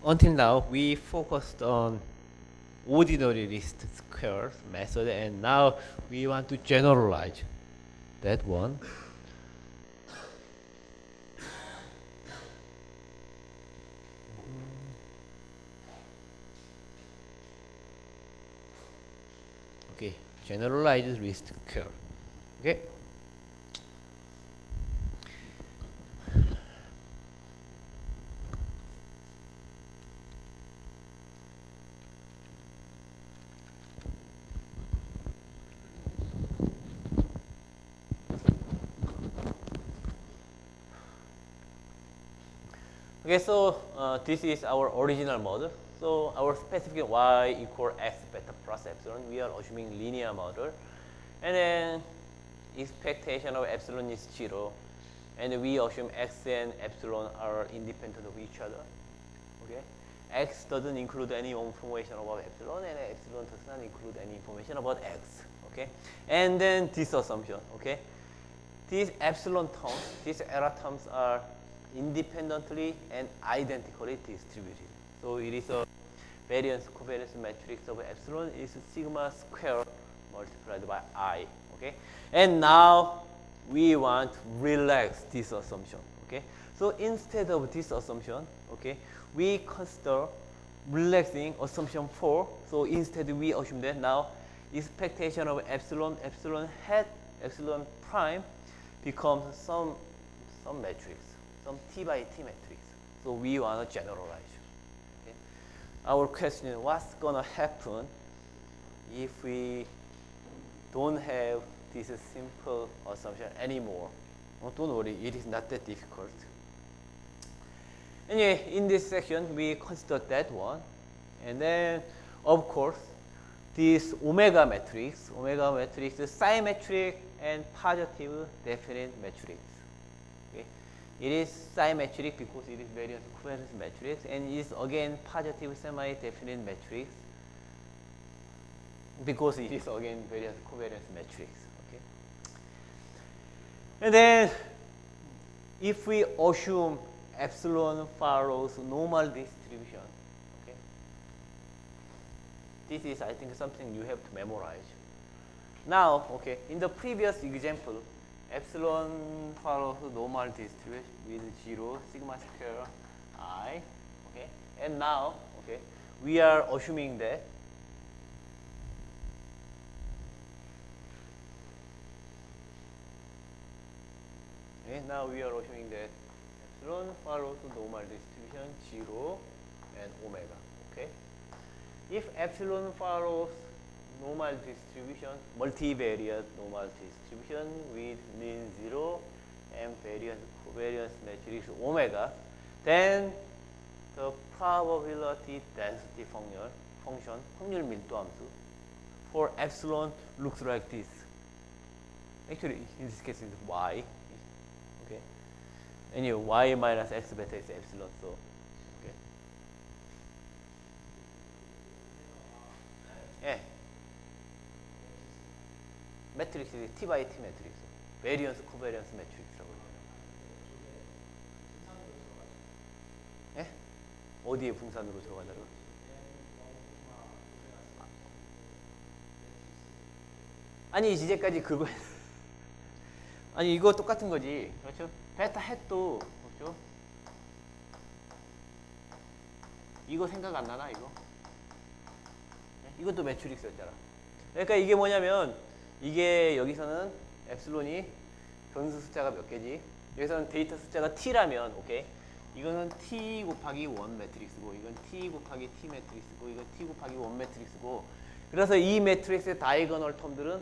until now we focused on ordinary least squares method, and now we want to generalize that one. Okay, generalized least square. Okay. Okay, so this is our original model. So our specific y equal x beta plus epsilon, we are assuming linear model. And then expectation of epsilon is 0. And we assume x and epsilon are independent of each other. Okay, x doesn't include any information about epsilon, and epsilon does not include any information about x. Okay, and then this assumption. Okay, these epsilon terms, these error terms are independently and identically distributed. So it is a variance covariance matrix of epsilon is sigma square multiplied by I. Okay, and now we want to relax this assumption. Okay, so instead of this assumption, okay, we consider relaxing assumption 4. So instead we assume that now expectation of epsilon hat, epsilon prime becomes some matrix, some t by t matrix. So we want to generalize. Okay? Our question is what's going to happen if we don't have this simple assumption anymore? Oh, don't worry, it is not that difficult. Anyway, in this section, we consider that one. And then, of course, this omega matrix is symmetric and positive definite matrix. Okay? It is symmetric because it is variance covariance matrix, and it is again positive semi-definite matrix because it is again variance covariance matrix. Okay? And then, if we assume epsilon follows normal distribution, okay? This is, I think, something you have to memorize. Now, okay, in the previous example, epsilon follows normal distribution with 0 sigma square I, okay? And now, okay, we are assuming that now we are assuming that epsilon follows normal distribution 0 and omega. Okay. If epsilon follows normal distribution, multivariate normal distribution with mean 0 and variance covariance matrix omega, then the probability density function 확률 밀도함수 for epsilon looks like this. Actually, in this case, it's y. Okay. Anyway, y minus x beta is epsilon, so okay. Yeah. 매트릭스 t by t 매트릭스. variance covariance 매트릭스라고 해요. 예? 어디에 분산으로 들어가냐고? 아니 이제까지 그거 아니 이거 똑같은 거지, 그렇죠? 베타 햇도 그렇죠? 이거 생각 안 나나 이거? 네? 이것도 매트릭스였잖아. 그러니까 이게 뭐냐면 이게 여기서는 엡실론이 변수 숫자가 몇 개지? 여기서는 데이터 숫자가 t라면 오케이? 이거는 t 곱하기 1 매트릭스고 이건 t 곱하기 t 매트릭스고 이건 t 곱하기 1 매트릭스고 그래서 이 매트릭스의 다이거널 텀들은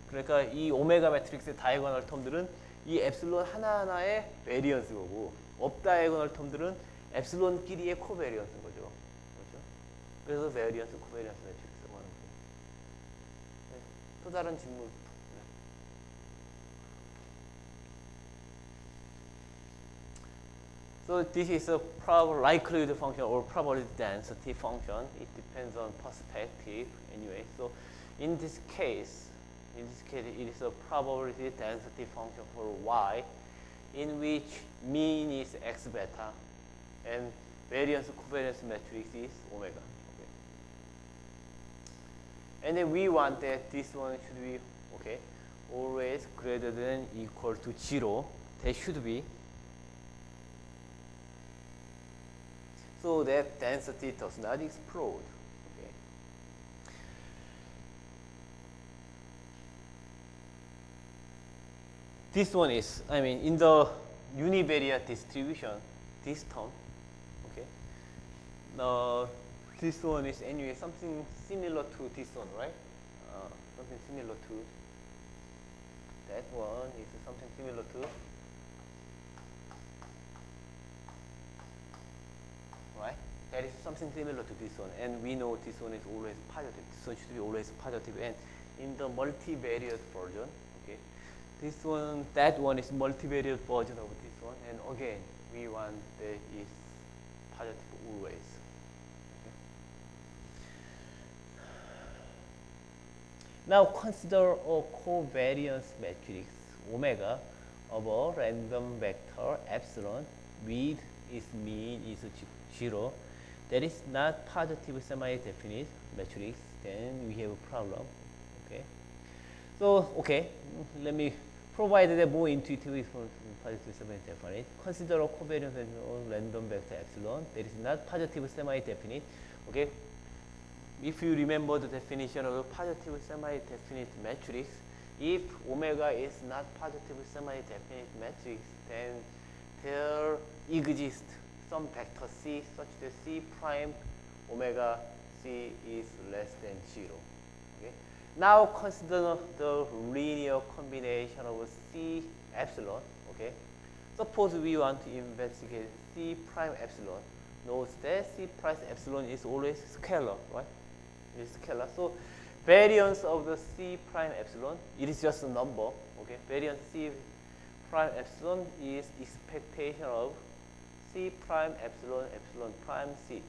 그러니까 이 오메가 매트릭스의 다이거널 텀들은 이 엡실론 하나하나의 베리언스 거고 업다이거널 텀들은 엡실론끼리의 코베리언스인 거죠. 그렇죠? 그래서 베리언스 코베리언스 매트릭스라고 하는 거예요. 네. 또 다른 질문. 네. So this is a likelihood function or probability density function. It depends on perspective anyway. So in this case it is a probability density function for y in which mean is x beta and variance covariance matrix is omega. Okay. And then we want that this one should be okay always greater than equal to 0. That should be so that density does not explode. Okay. This one is, I mean, in the univariate distribution, this term, okay. This one is anyway something similar to this one, right? Something similar to that one is something similar to, right? That is something similar to this one, and we know this one is always positive. This one should be always positive, and in the multivariate version, okay. This one, that one is multivariate version of this one, and again, we want that is positive always. Okay. Now consider a covariance matrix omega of a random vector epsilon with its mean is 0. That is not positive semi-definite matrix. Then we have a problem. Okay. So okay, let me provided that more intuitive is for positive semi-definite, consider a covariance on random vector epsilon that is not positive semi-definite. Okay, if you remember the definition of a positive semi-definite matrix, if omega is not positive semi-definite matrix, then there exists some vector c such that c prime omega c is less than 0. Okay? Now consider the linear combination of c epsilon. Okay? Suppose we want to investigate c prime epsilon. Note that c prime epsilon is always scalar, right? It is scalar. So variance of the c prime epsilon, it is just a number. Okay? Variance c prime epsilon is expectation of c prime epsilon epsilon prime c.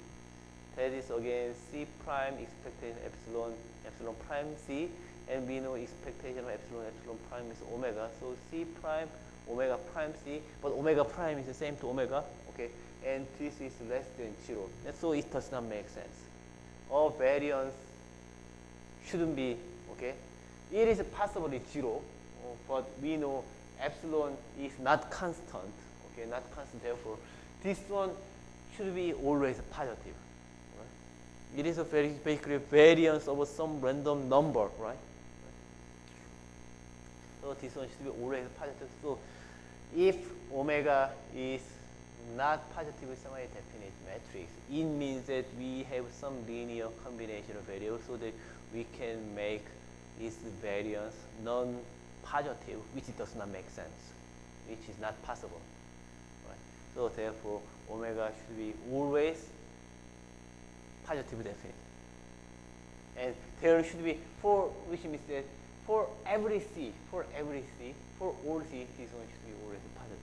That is again c prime expectation epsilon epsilon prime c, and we know expectation of epsilon epsilon prime is omega. So c prime omega prime c, but omega prime is the same to omega. Okay, and this is less than 0. And so it does not make sense. Or variance shouldn't be, okay. It is possibly 0, but we know epsilon is not constant. Okay, not constant. Therefore, this one should be always positive. Right? It is a very basically variance of some random number, right? So this one should be always positive. So if omega is not positive semi-definite matrix, it means that we have some linear combination of variables so that we can make this variance non-positive, which does not make sense, which is not possible. Right? So therefore, omega should be always positive definite. And there should be which means that for every c, for all c, this one should be always positive.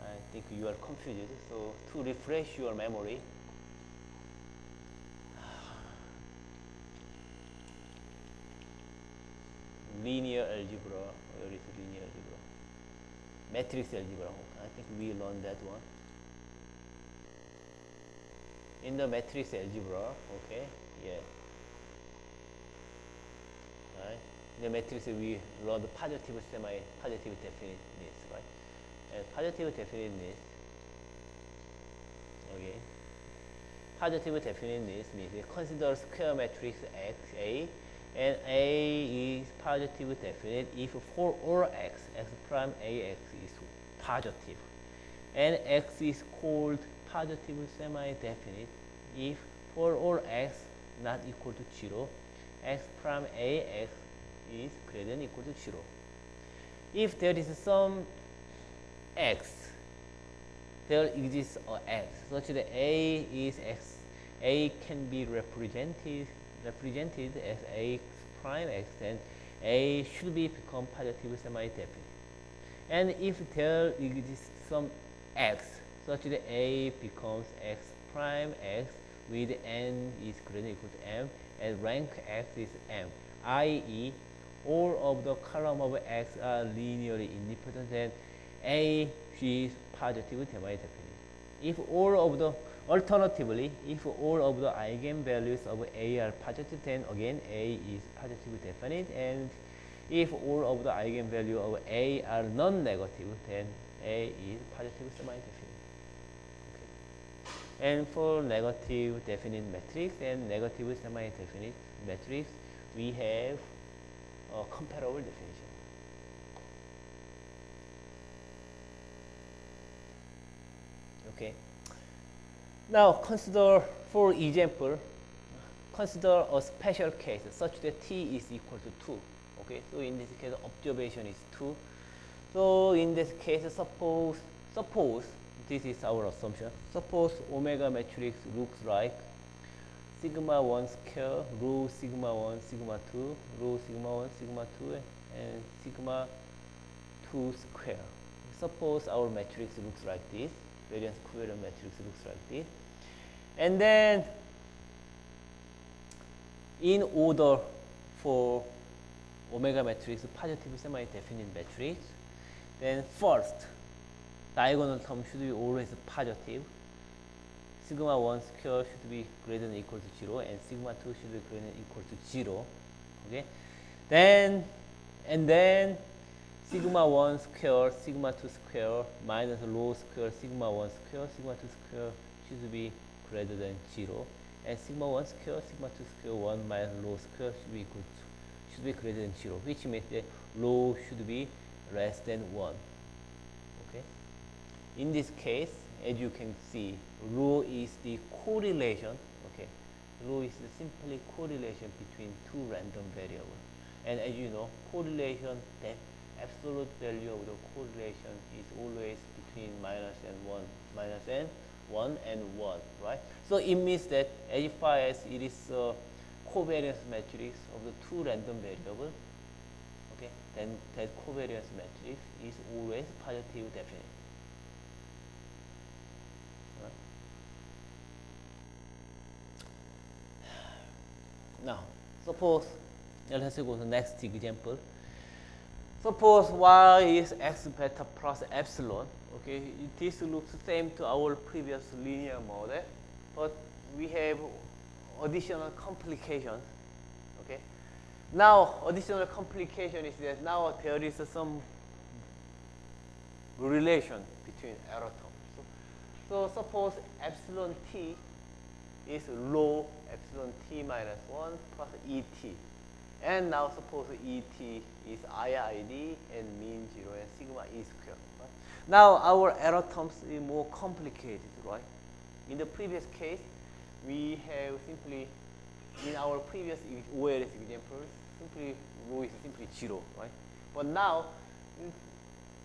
I think you are confused. So to refresh your memory, linear algebra, where is linear algebra? Matrix algebra. I think we learned that one. In the matrix algebra, okay, yeah. Right. In the matrix we learned the positive semi-positive definiteness, right? And positive definiteness, okay. Positive definiteness means consider square matrix X A, and A is positive definite if for all X prime AX is positive, and X is called positive semi-definite if for all X not equal to 0, X prime AX is greater than equal to 0. If there is some X, there exists a X such that A is X. A can be represented as X prime X, then A should become positive semi-definite. And if there exists some X such that A becomes X prime X with N is greater than equal to M, and rank X is M, i.e. all of the column of X are linearly independent, then A is positive semi-definite. If all of the alternatively, if all of the eigenvalues of A are positive, then again A is positive definite, and if all of the eigenvalues of A are non-negative, then A is positive semi-definite. Okay. And for negative definite matrix and negative semi-definite matrix, we have a comparable definition. Okay. Now consider, for example, consider a special case such that t is equal to 2. Okay, so in this case, observation is 2. So in this case, suppose this is our assumption. Suppose omega matrix looks like sigma 1 square, rho sigma 1, sigma 2, rho sigma 1, sigma 2, and sigma 2 square. Suppose our matrix looks like this. Variance covariance matrix looks like this. And then in order for omega matrix positive semi-definite matrix, then first diagonal term should be always positive. sigma 1 square should be greater than or equal to 0, and sigma 2 should be greater than or equal to 0. Okay, then sigma 1 square, sigma 2 square minus rho square, sigma 1 square, sigma 2 square should be greater than 0, and sigma 1 square, sigma 2 square 1 minus rho square should be greater than 0, which means that rho should be less than 1. Okay. In this case, as you can see, rho is the correlation. Okay, rho is simply correlation between two random variables. And as you know, correlation, the absolute value of the correlation is always between minus and 1 and 1, right? So it means that as far as it is a covariance matrix of the two random variables, okay, then that covariance matrix is always positive definite. Now, suppose, let's go to the next example. Suppose y is x beta plus epsilon. Okay, this looks the same to our previous linear model, but we have additional complications. Okay, now additional complication is that now there is some relation between error terms. So suppose epsilon t is rho epsilon t minus 1 plus et. And now suppose et is IID and mean 0 and sigma e squared. Right? Now our error terms is more complicated, right? In the previous case, we have simply, in our previous OLS examples, simply rho is simply 0, right? But now,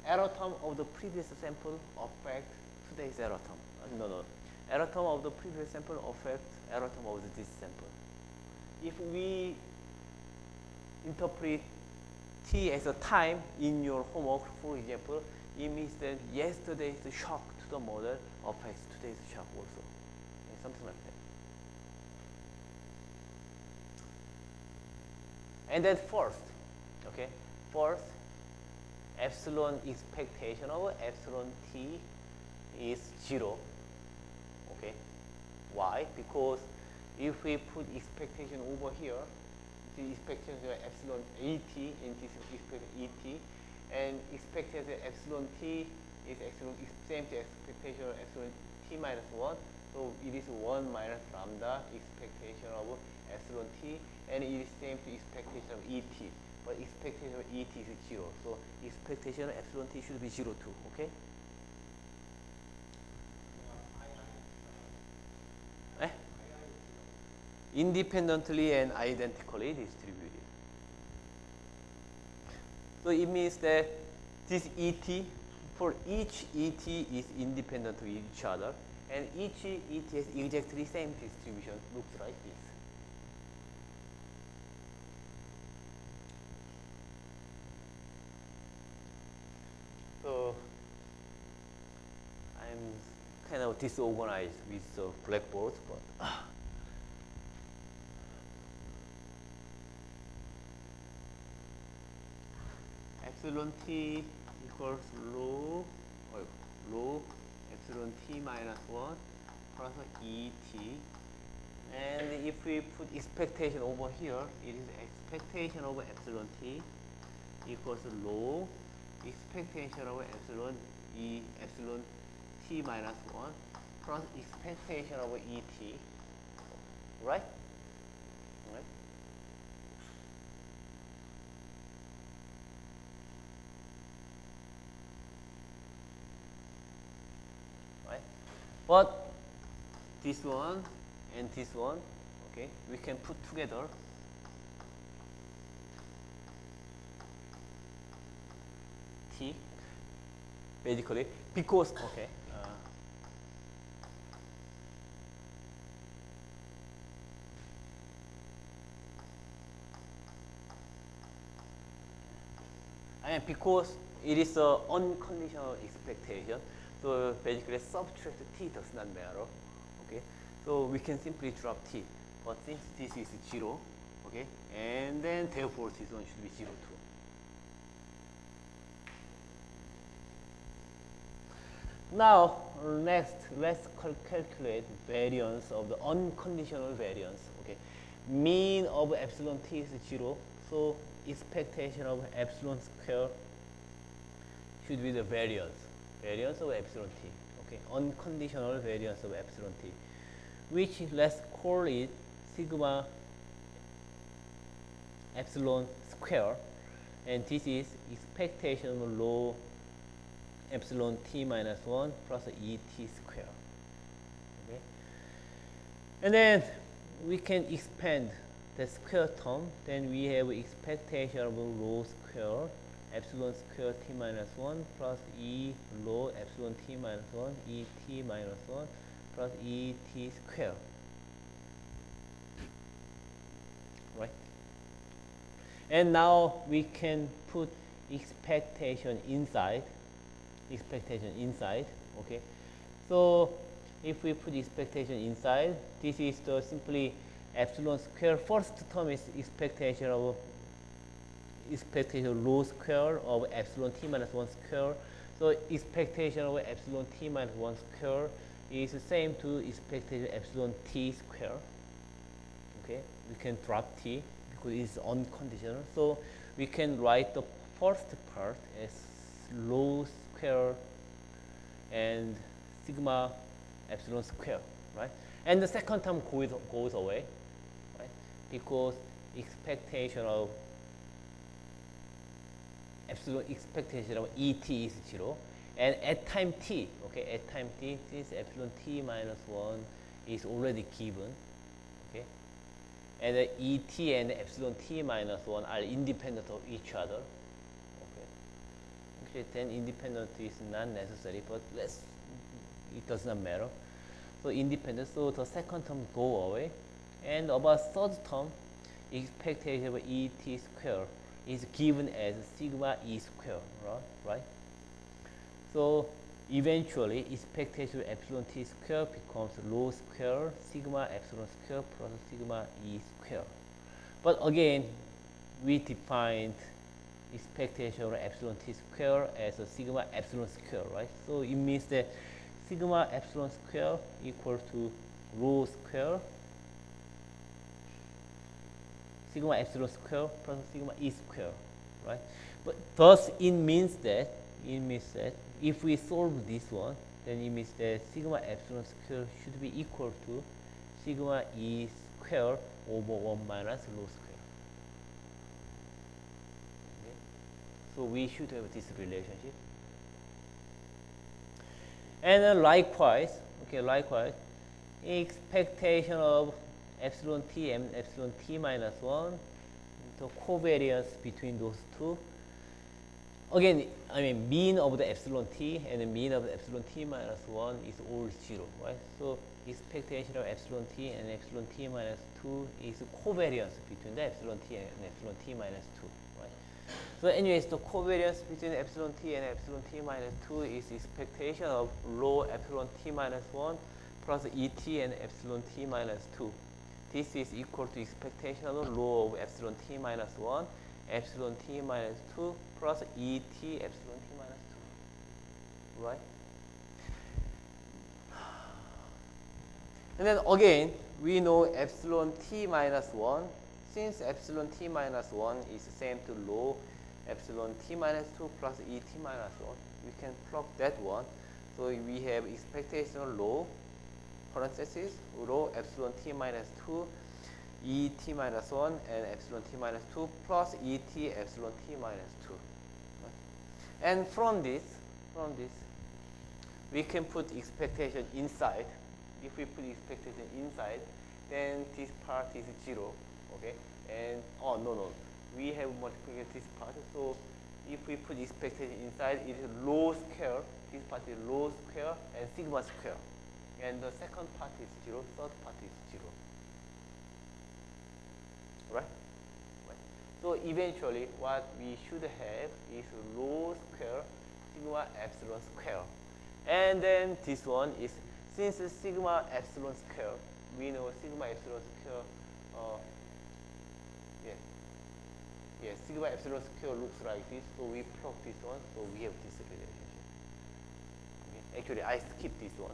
error term of the previous sample affect today's error term. No. Error term of the previous sample affects error term of this sample. If we interpret t as a time in your homework, for example, it means that yesterday's shock to the model affects today's shock also. Okay, something like that. And then first, epsilon expectation of epsilon t is 0. Okay, why? Because if we put expectation over here, the expectation of epsilon et and this is expectation et, and expectation of epsilon t is same to expectation of epsilon t minus 1. So it is 1 minus lambda expectation of epsilon t, and it is same to expectation of et. But expectation of et is 0. So expectation of epsilon t should be 0 too. Okay. Independently and identically distributed. So it means that this et, for each et is independent of each other, and each et has exactly same distribution, looks like this. So I'm kind of disorganized with the blackboard, but epsilon t equals rho epsilon t minus 1 plus et, and if we put expectation over here, it is expectation over epsilon t equals rho expectation over epsilon t minus 1 plus expectation over et, right? But this one and this one, okay, we can put together. T, basically, because, okay, and because it is an unconditional expectation, so basically subtract t does not matter. Okay, so we can simply drop t. But since this is 0, okay, and then therefore this one should be 0 too. Now next, let's calculate variance of the unconditional variance. Okay, mean of epsilon t is 0, so expectation of epsilon square should be the variance of epsilon t. Okay, unconditional variance of epsilon t, which let's call it sigma epsilon square, and this is expectation of rho epsilon t minus 1 plus et square. Okay, and then we can expand the square term. Then we have expectation of rho square epsilon square t minus 1 plus e rho epsilon t minus 1 et minus 1 plus et square. Right? And now we can put expectation inside. Okay, so if we put expectation inside, this is the simply epsilon square. First term is expectation rho square of epsilon t minus 1 square. So expectation of epsilon t minus 1 square is the same to expectation epsilon t square. Okay, we can drop t because it's unconditional. So we can write the first part as rho square and sigma epsilon square, right? And the second term goes away, right? Because expectation of et is 0, and at time t, okay, at time t, since epsilon t minus 1 is already given, okay, and the et and epsilon t minus 1 are independent of each other. Okay, then independent is not necessary, but it does not matter. So independent, so the second term go away, and about third term, expectation of et square is given as sigma e square, right? So eventually, expectation of epsilon t square becomes rho square sigma epsilon square plus sigma e square. But again, we defined expectation of epsilon t square as a sigma epsilon square, right? So it means that sigma epsilon square equal to rho square sigma epsilon square plus sigma e square, right? But thus it means that if we solve this one, then it means that sigma epsilon square should be equal to sigma e square over 1 minus rho square. Okay? So we should have this relationship. And likewise, expectation of epsilon t and epsilon t minus 1, the covariance between those two. Again, I mean, mean of the epsilon t and the mean of the epsilon t minus 1 is all 0, right? So expectation of epsilon t and epsilon t minus 2 is covariance between the epsilon t and epsilon t minus 2, right? So anyways, the covariance between epsilon t and epsilon t minus 2 is expectation of rho epsilon t minus 1 plus et and epsilon t minus 2. This is equal to expectation of rho of epsilon t minus 1, epsilon t minus 2 plus et epsilon t minus 2, right? And then again, we know epsilon t minus 1. Since epsilon t minus 1 is the same to rho epsilon t minus 2 plus et minus 1, we can plug that one. So we have expectation of rho, parentheses, rho epsilon t minus 2, et minus 1, and epsilon t minus 2 plus et epsilon t minus 2. Right? And from this, we can put expectation inside. If we put expectation inside, then this part is 0. Okay, and oh no, we have multiplied this part. So if we put expectation inside, it is rho square. This part is rho square and sigma square, and the second part is 0. Third part is 0. Right? So eventually, what we should have is rho square sigma epsilon square, and then this one is, since sigma epsilon square, we know sigma epsilon square. Sigma epsilon square looks like this, so we plug this one, so we have this relationship. Okay. Actually, I skipped this one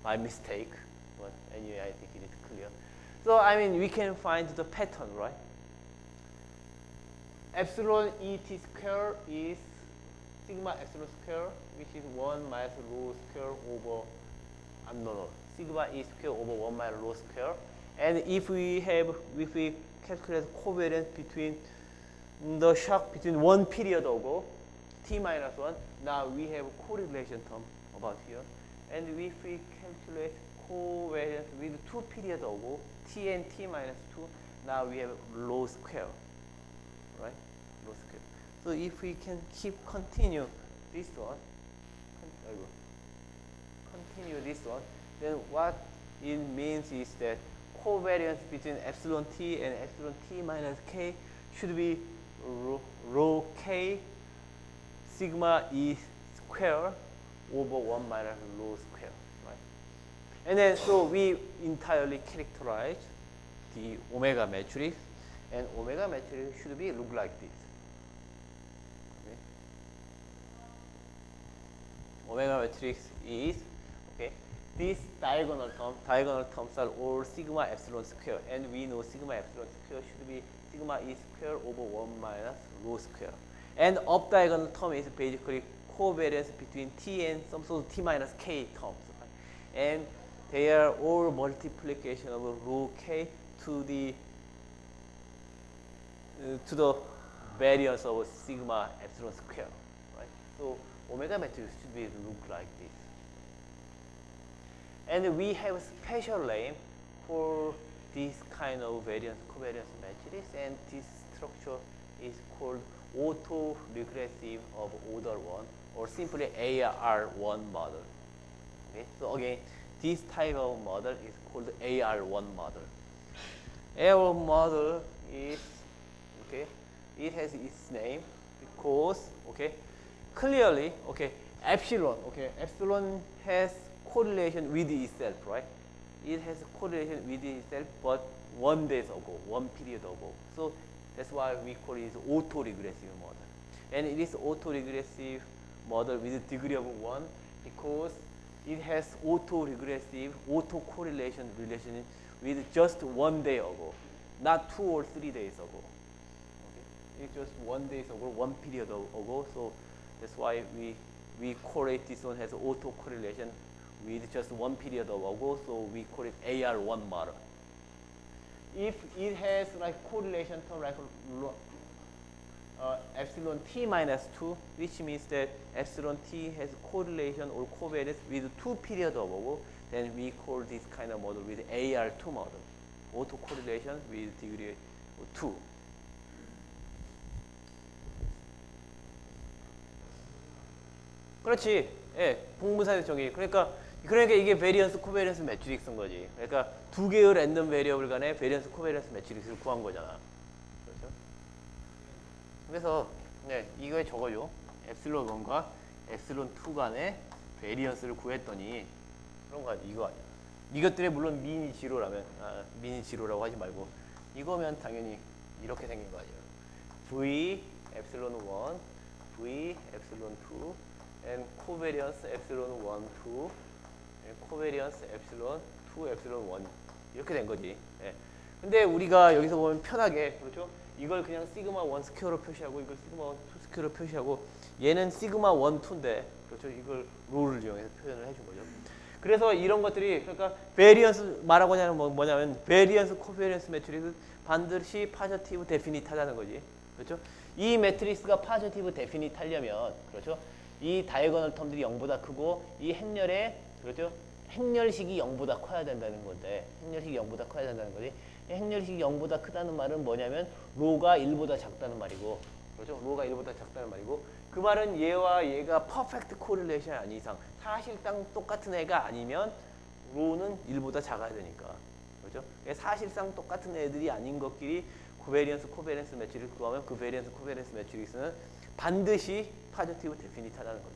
by mistake, but anyway, I think it is clear. So, I mean, we can find the pattern, right? Epsilon et square is sigma epsilon square, which is 1 minus rho square over, no, sigma e square over 1 minus rho square. And if we calculate covariance between the shock between one period ago, t minus 1, now we have correlation term about here. And if we calculate covariance with 2 period ago, t and t minus 2, now we have rho square, right? Rho square. So if we can continue this one, then what it means is that covariance between epsilon t and epsilon t minus k should be rho k sigma e square over 1 minus rho square, right? And then so we entirely characterize the omega matrix, and omega matrix should be look like this. Okay. Omega matrix is this diagonal terms are all sigma epsilon square, and we know sigma epsilon square should be sigma e square over 1 minus rho square. And up diagonal term is basically covariance between t and some sort of t minus k terms. Right? And they are all multiplication of rho k to the variance of sigma epsilon square. Right? So omega matrix should be look like this. And we have a special name for this kind of variance covariance matrix, and this structure is called autoregressive of order 1, or simply AR1 model. Okay? So again, this type of model is called AR1 model. AR1 model is, it has its name because, clearly, epsilon has correlation with itself, right? It has correlation with itself, but 1 day ago, 1 period ago. So that's why we call it autoregressive model. And it is autoregressive model with a degree of 1 because it has autoregressive, autocorrelation relation with just 1 day ago, not 2 or 3 days ago. Okay? It's just 1 day ago, 1 period ago. So that's why we correlate this one has autocorrelation with just 1 period ago, so we call it AR1 model. If it has like correlation term like epsilon t minus 2, which means that epsilon t has correlation or covariance with 2 period ago, then we call this kind of model with AR2 model, autocorrelation with degree 2. 그렇지. 예, 공분사의 정의. 그러니까 이게 베리언스 코베리언스 매트릭스인 거지. 그러니까 두 개의 랜덤 베리어블 간의 베리언스 코베리언스 매트릭스를 구한 거잖아. 그렇죠? 그래서 이거에 적어요. epsilon 1과 epsilon 2 간의 베리언스를 구했더니 그런 거 아니야. 이거 아니야. 이것들의 물론 민이 지로라면 민이 지로라고 하지 말고 이거면 당연히 이렇게 생긴 거 아니에요. V epsilon 1, V epsilon 2 and covariance epsilon 1, 2 covariance epsilon 2, epsilon 1 이렇게 된 거지. 예. 근데 우리가 여기서 보면 편하게 그렇죠? 이걸 그냥 시그마 1 스퀘어로 표시하고 이걸 시그마 1 2 스퀘어로 표시하고 얘는 시그마 1, 2인데 그렇죠? 이걸 롤을 이용해서 표현을 해준 거죠. 그래서 이런 것들이 그러니까 베리언스 말하고자 하는 뭐냐면 베리언스 코베리언스 매트릭스 반드시 파저티브 데피니트하다는 거지. 그렇죠? 이 매트릭스가 파저티브 데피니트하려면 그렇죠? 이 다이아고널 텀들이 0보다 크고 이 행렬의 그렇죠? 행렬식이 0보다 커야 된다는 건데 행렬식이 0보다 커야 된다는 거지. 행렬식이 0보다 크다는 말은 뭐냐면 로가 1보다 작다는 말이고 그렇죠? 로가 1보다 작다는 말이고 그 말은 얘와 얘가 퍼펙트 코릴레이션이 아닌 이상 사실상 똑같은 애가 아니면 로는 1보다 작아야 되니까 그렇죠? 사실상 똑같은 애들이 아닌 것끼리 코베리언스 코베리언스 매트릭스 구하면 그 베리언스 코베리언스 매트릭스는 반드시 파저티브 데피니트하다는 거죠.